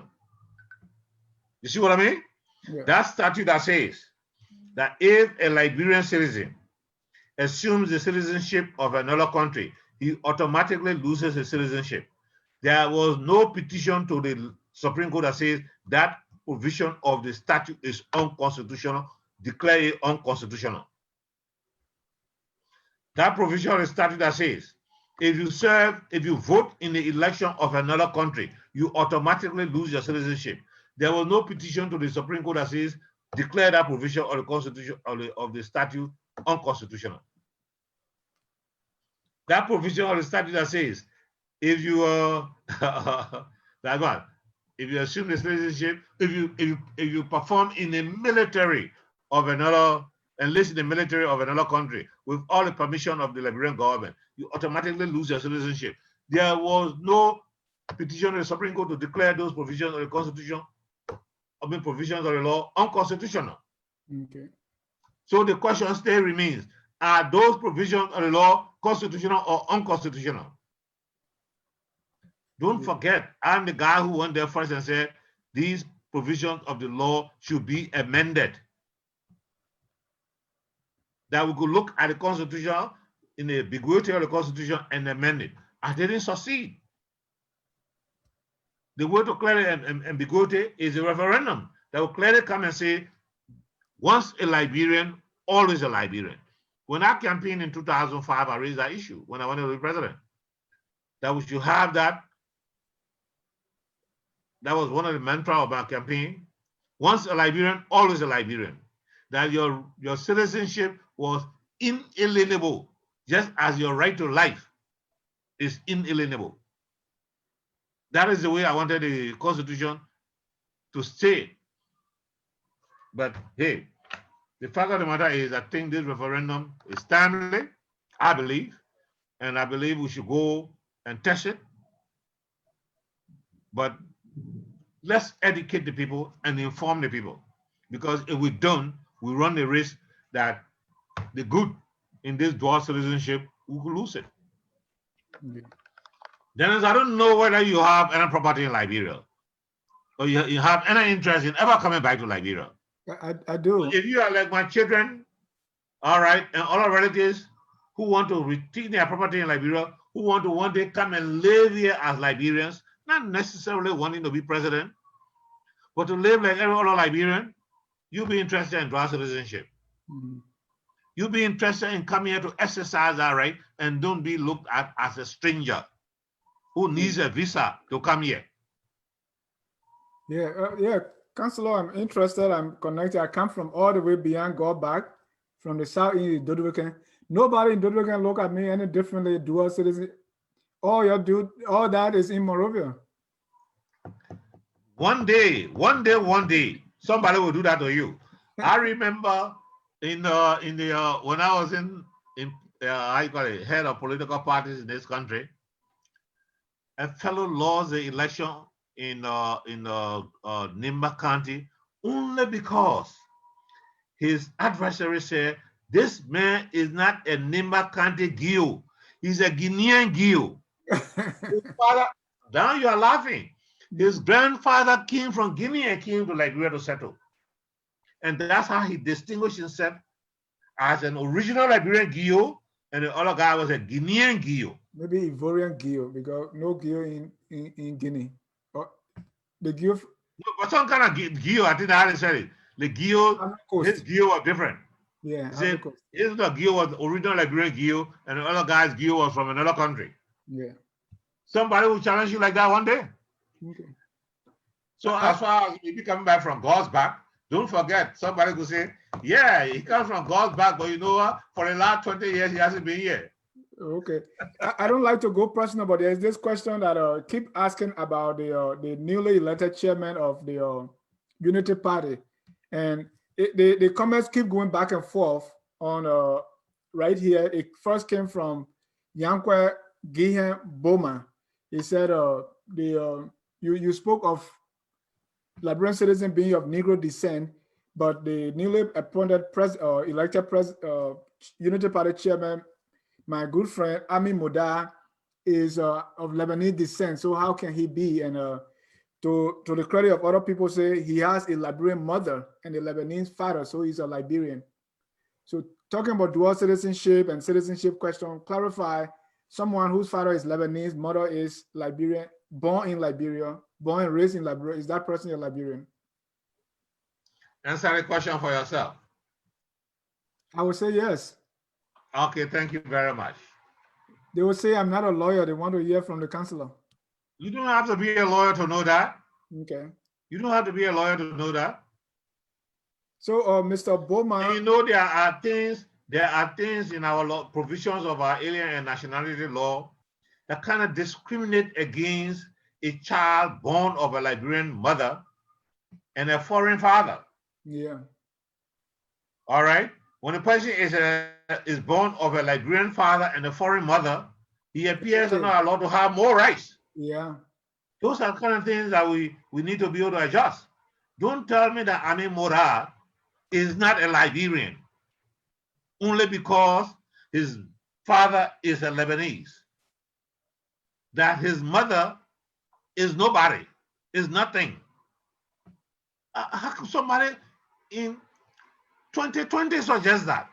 You see what I mean? Yeah. That statute that says that if a Liberian citizen assumes the citizenship of another country, he automatically loses his citizenship. There was no petition to the Supreme Court that says that provision of the statute is unconstitutional, declare it unconstitutional. That provision of the statute that says if you vote in the election of another country, you automatically lose your citizenship. There was no petition to the Supreme Court that says declare that provision of the constitution of the statute unconstitutional. That provision of the statute that says if you if you assume the citizenship, if you perform in the military of another, enlist in the military of another country with all the permission of the Liberian government, you automatically lose your citizenship. There was no petition to the Supreme Court to declare those provisions of the Constitution, provisions of the law unconstitutional. Okay. So the question still remains: are those provisions of the law constitutional or unconstitutional? Don't forget, I'm the guy who went there first and said these provisions of the law should be amended. That we could look at the Constitution in the ambiguity of the Constitution and amend it. I didn't succeed. The way to clear the ambiguity is a referendum that will clearly come and say, once a Liberian, always a Liberian. When I campaigned in 2005, I raised that issue when I wanted to be president, that we should have that. That was one of the mantras of our campaign. Once a Liberian, always a Liberian. That your citizenship was inalienable, just as your right to life is inalienable. That is the way I wanted the Constitution to stay. But hey, the fact of the matter is, I think this referendum is timely, I believe, and I believe we should go and test it. But let's educate the people and inform the people, because if we don't, we run the risk that the good in this dual citizenship, we could lose it. Okay. Dennis, I don't know whether you have any property in Liberia or you have any interest in ever coming back to Liberia. I do. If you are like my children, all right, and all our relatives who want to retain their property in Liberia, who want to one day come and live here as Liberians, not necessarily wanting to be president, but to live like every other Liberian, you'll be interested in dual citizenship. Mm-hmm. You'll be interested in coming here to exercise that right and don't be looked at as a stranger who needs a visa to come here. Yeah, Councilor, I'm interested. I'm connected. I come from all the way beyond Goldback, from the south in Dodwicken. Nobody in Dodwicken look at me any differently. Dual citizen. All that is in Morovia. One day, somebody will do that to you. I remember in the when I was in how you call it, head of political parties in this country, a fellow lost the election in Nimba County only because his adversary said, "This man is not a Nimba County Gio. He's a Guinean Gio." His father, now you are laughing. His grandfather came from Guinea and came to Liberia to settle. And that's how he distinguished himself as an original Liberian Gio, and the other guy was a Guinean Gio. Maybe Ivorian Gio, because no Gio in Guinea. Or the Gio. No, but some kind of Gio, I think I said it. The Gio, his Gio was different. Yeah, his Gio was original Liberian Gio, and the other guy's Gio was from another country. Yeah. Somebody will challenge you like that one day. Okay. So as far as if you coming back from God's back, don't forget, somebody could say, yeah, he comes from God's back, but you know what? For the last 20 years, he hasn't been here. Okay. I don't like to go personal, but there's this question that keep asking about the newly elected chairman of the Unity Party. And the comments keep going back and forth on right here. It first came from Yankwe Gihen Boma. He said you spoke of Liberian citizens being of Negro descent, but the newly appointed elected Unity Party chairman, my good friend Ami Moda, is of Lebanese descent. So how can he be? And to the credit of other people, say he has a Liberian mother and a Lebanese father, so he's a Liberian. So talking about dual citizenship and citizenship question, clarify someone whose father is Lebanese, mother is Liberian, born in Liberia, born and raised in Liberia, is that person a Liberian? Answer the question for yourself. I would say yes. Okay, thank you very much. They would say I'm not a lawyer. They want to hear from the counselor. You don't have to be a lawyer to know that. Okay. You don't have to be a lawyer to know that. So, Mr. Bowman, and you know there are things in our law, provisions of our alien and nationality law that kind of discriminate against a child born of a Liberian mother and a foreign father. Yeah. All right. When a person is born of a Liberian father and a foreign mother, he appears to not allowed to have more rights. Yeah. Those are kind of things that we need to be able to adjust. Don't tell me that Ami Mora is not a Liberian only because his father is a Lebanese. That his mother is nobody, is nothing. How could somebody in 2020 suggest that?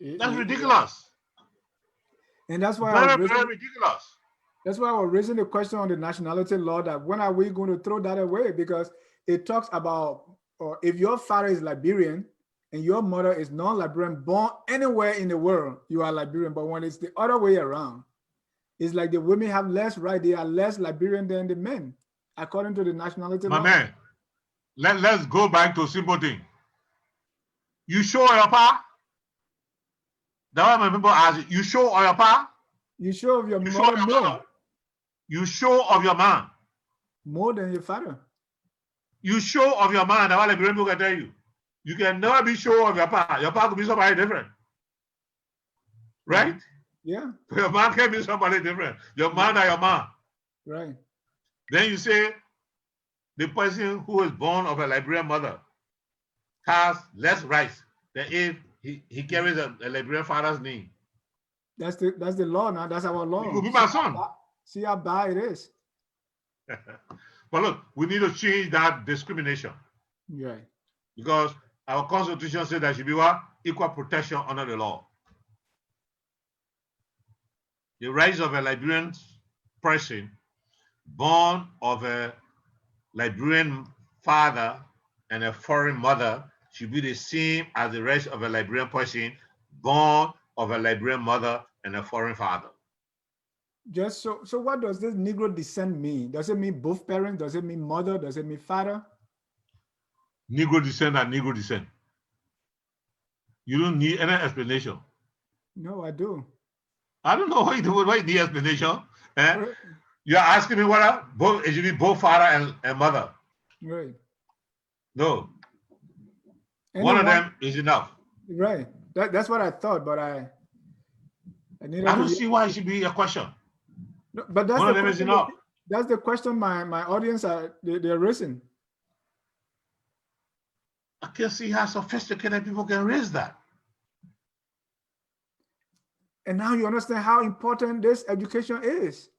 That's ridiculous. And that's why very ridiculous. That's why I was raising the question on the nationality law, that when are we going to throw that away? Because it talks about if your father is Liberian and your mother is non-Liberian, born anywhere in the world, you are Liberian. But when it's the other way around, it's like the women have less right. They are less Liberian than the men, according to the nationality law. My man, let's go back to simple thing. You show your pa? That's why my people ask you show of your pa? You show of your mother more. You show of your man. More than your father. You show of your man. That's what Liberian people can tell you. You can never be sure of your pa. Your pa could be somebody different. Right? Yeah. Your man can be somebody different. Your man are your man. Right. Then you say the person who is born of a Liberian mother has less rights than if he carries a Liberian father's name. That's the law now. That's our law. He could be my son. See how bad it is. But look, we need to change that discrimination. Right. Because our constitution says there should be what? Equal protection under the law. The rights of a Liberian person born of a Liberian father and a foreign mother should be the same as the rights of a Liberian person born of a Liberian mother and a foreign father. Just so what does this Negro descent mean? Does it mean both parents? Does it mean mother? Does it mean father? Negro descent and Negro descent. You don't need any explanation. No, I do. I don't know why you need explanation. Eh? You're asking me whether both it should be both father and mother. Right. No. Anyone, One of them is enough. Right. That's what I thought, but I needed I to don't see why it should be a question. No, but that's One the of them is question. enough. That's the question my audience they're raising. I can see how sophisticated people can raise that. And now you understand how important this education is.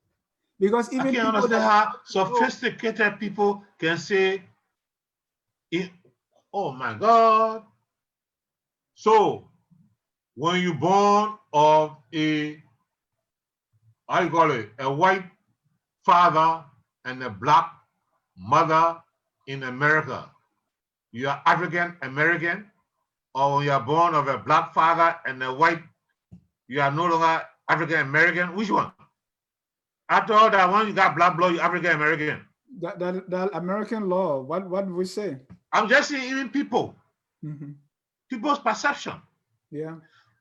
Because even I can people understand that how sophisticated people can say, oh my God. So when you're born of a, how you call it, a white father and a black mother in America, you are African American, or when you are born of a black father and a white, you are no longer African American. Which one? After all that, one you got black blood, you African American. That American law, what do we say? I'm just saying, even people, people's perception. Yeah.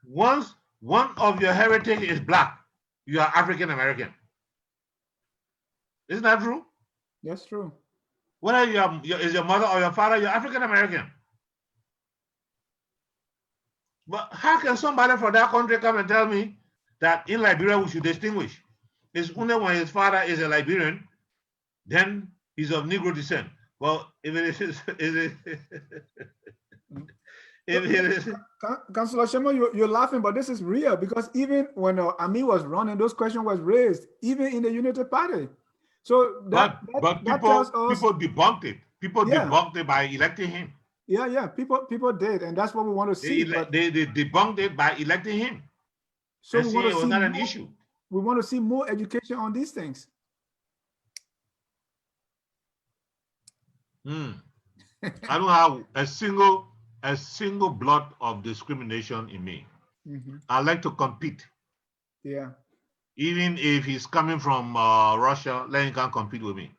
Once one of your heritage is black, you are African American. Isn't that true? That's true. Whether is your mother or your father, you're African American. But how can somebody from that country come and tell me that in Liberia we should distinguish? It's only when his father is a Liberian, then he's of Negro descent. Well, if it is, Councilor Sherman, you're laughing, but this is real because even when Ami was running, those questions was raised, even in the United Party. So but people debunked it. People debunked it by electing him. Yeah, people did, and that's what we want to see. They debunked it by electing him. So we want to it was see not an issue. We want to see more education on these things. I don't have a single blot of discrimination in me. I like to compete. Yeah. Even if he's coming from Russia, let him come compete with me.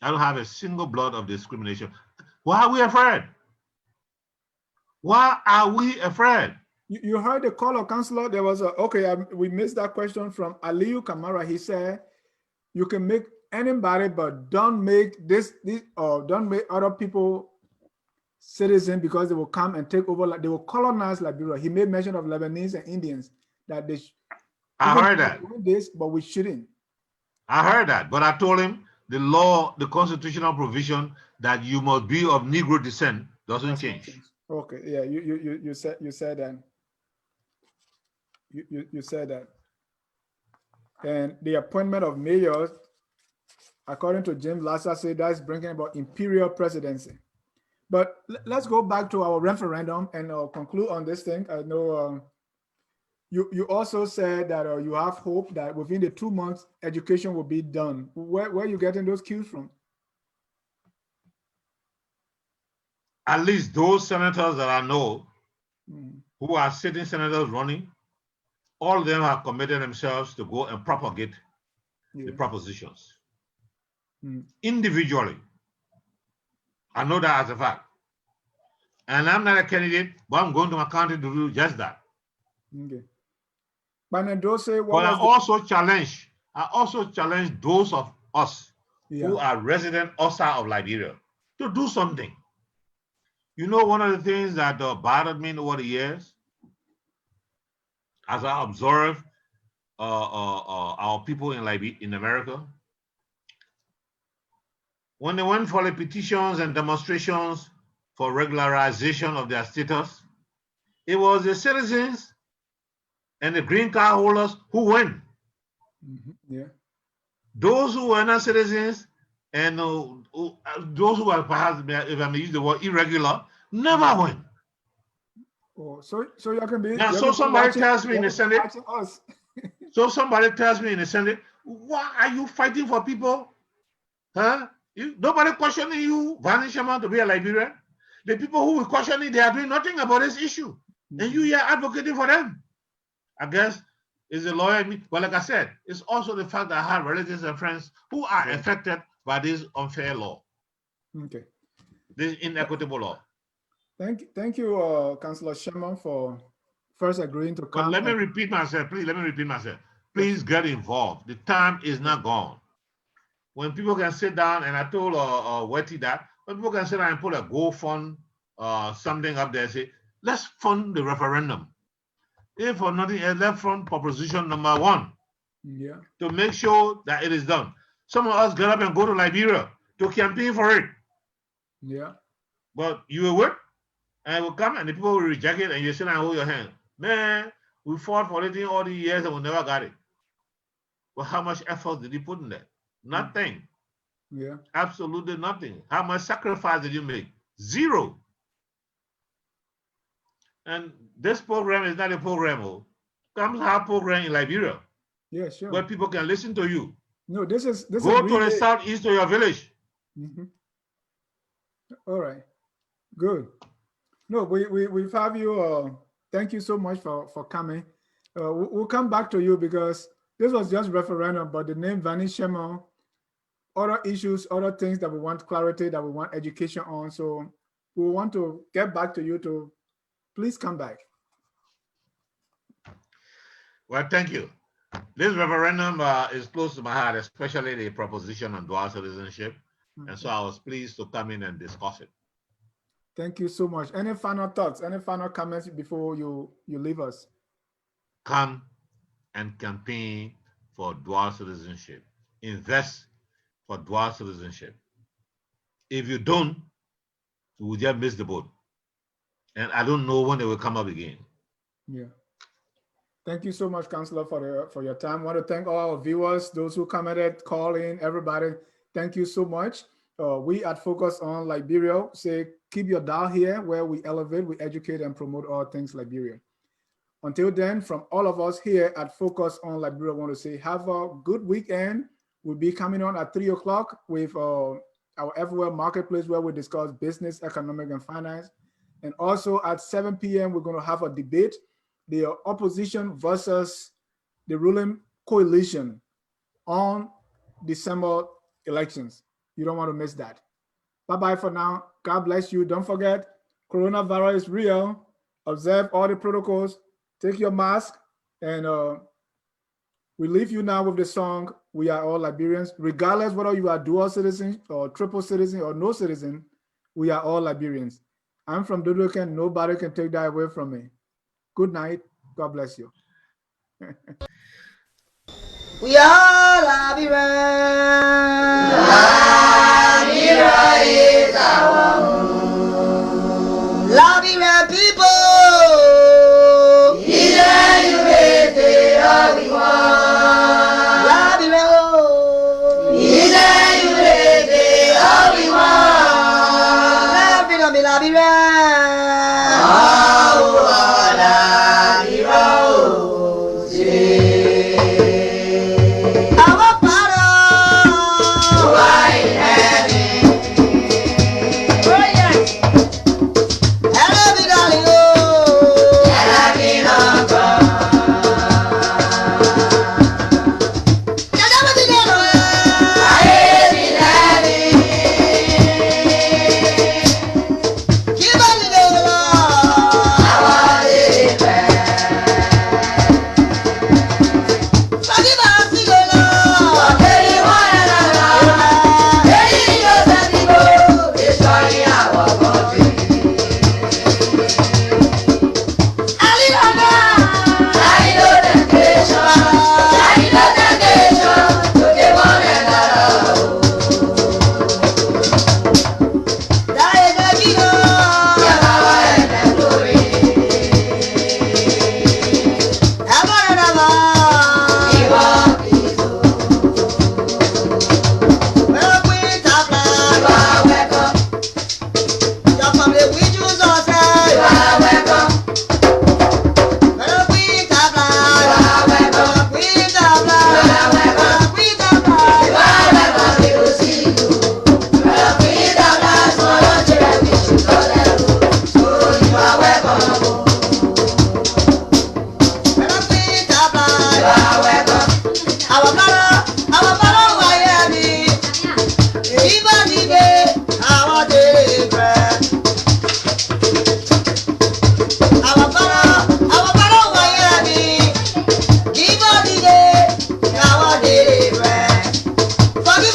I don't have a single blot of discrimination. Why are we afraid? Why are we afraid? You heard the call of Councilor. There was we missed that question from Aliyu Kamara. He said, you can make anybody, but don't make don't make other people citizens because they will come and take over, like they will colonize Liberia. He made mention of Lebanese and Indians that they I heard that. This, but we shouldn't. I heard that, but I told him the law, the constitutional provision that you must be of Negro descent doesn't change. Okay, yeah, you said that. You said that. And the appointment of mayors, according to Jim Lassa, said that's bringing about imperial presidency. But let's go back to our referendum and conclude on this thing. I know you also said that you have hope that within the 2 months, education will be done. Where are you getting those cues from? At least those senators that I know who are sitting senators running, all of them have committed themselves to go and propagate the propositions individually. I know that as a fact. And I'm not a candidate, but I'm going to my county to do just that. Okay. But I also challenge those of us who are resident outside of Liberia to do something. You know, one of the things that bothered me over the years, as I observed our people in America, when they went for the petitions and demonstrations for regularization of their status, it was the citizens and the green card holders who went. Yeah. Those who were not citizens and those who were perhaps, if I may use the word, irregular, never went. Oh, so you can be. Now, so somebody tells me in the Senate. So somebody tells me in the Senate, why are you fighting for people? Huh? Nobody questioning you, Varney Sherman, to be a Liberian. The people who will question it, they are doing nothing about this issue. And you are advocating for them. I guess is a lawyer. Well, like I said, it's also the fact that I have relatives and friends who are affected by this unfair law. Okay. This inequitable law. Thank you, Councilor Sherman, for first agreeing to come. But let me repeat myself, please. Let me repeat myself. Please get involved. The time is not gone. When people can sit down, and I told Wetty that, when people can sit down and put a GoFund something up there, say, let's fund the referendum. If for nothing else, let's fund proposition number 1. Yeah. To make sure that it is done. Some of us get up and go to Liberia to campaign for it. Yeah. But you will work, and it will come, and the people will reject it, and you sit and hold your hand. Man, we fought for it in all these years and we never got it. Well, how much effort did you put in that? Nothing. Yeah. Absolutely nothing. How much sacrifice did you make? 0. And this program is not a program. Come have program in Liberia. Yeah, sure. Where people can listen to you. No, this is Go really to the southeast of your village. All right. Good. No, we've have you. Thank you so much for coming. We'll come back to you because this was just referendum, but the name Varney Sherman, other issues, other things that we want clarity, that we want education on. So we want to get back to you to please come back. Well, thank you. This referendum is close to my heart, especially the proposition on dual citizenship. And so I was pleased to come in and discuss it. Thank you so much. Any final thoughts, any final comments before you leave us? Come and campaign for dual citizenship. Invest for dual citizenship. If you don't, you will just miss the boat. And I don't know when they will come up again. Yeah. Thank you so much, Councillor, for your time. I want to thank all our viewers, those who commented, call in, everybody. Thank you so much. We at Focus on Liberia say, keep your dial here where we elevate, we educate, and promote all things Liberia. Until then, from all of us here at Focus on Liberia, I want to say, have a good weekend. We'll be coming on at 3 o'clock with our Everywhere Marketplace, where we discuss business, economic, and finance. And also at 7 p.m., we're going to have a debate, the opposition versus the ruling coalition on December elections. You don't want to miss that. Bye-bye for now. God bless you. Don't forget, coronavirus is real. Observe all the protocols. Take your mask. And we leave you now with the song, We Are All Liberians. Regardless whether you are dual citizen or triple citizen or no citizen, we are all Liberians. I'm from Dodokan. Nobody can take that away from me. Good night. God bless you. We are Liberians. Liberia is our home. Liberian people. Either you hate it or we want. Liberia, oh. Either you hate it or we want. Liberia, Liberia. Our father. Forgive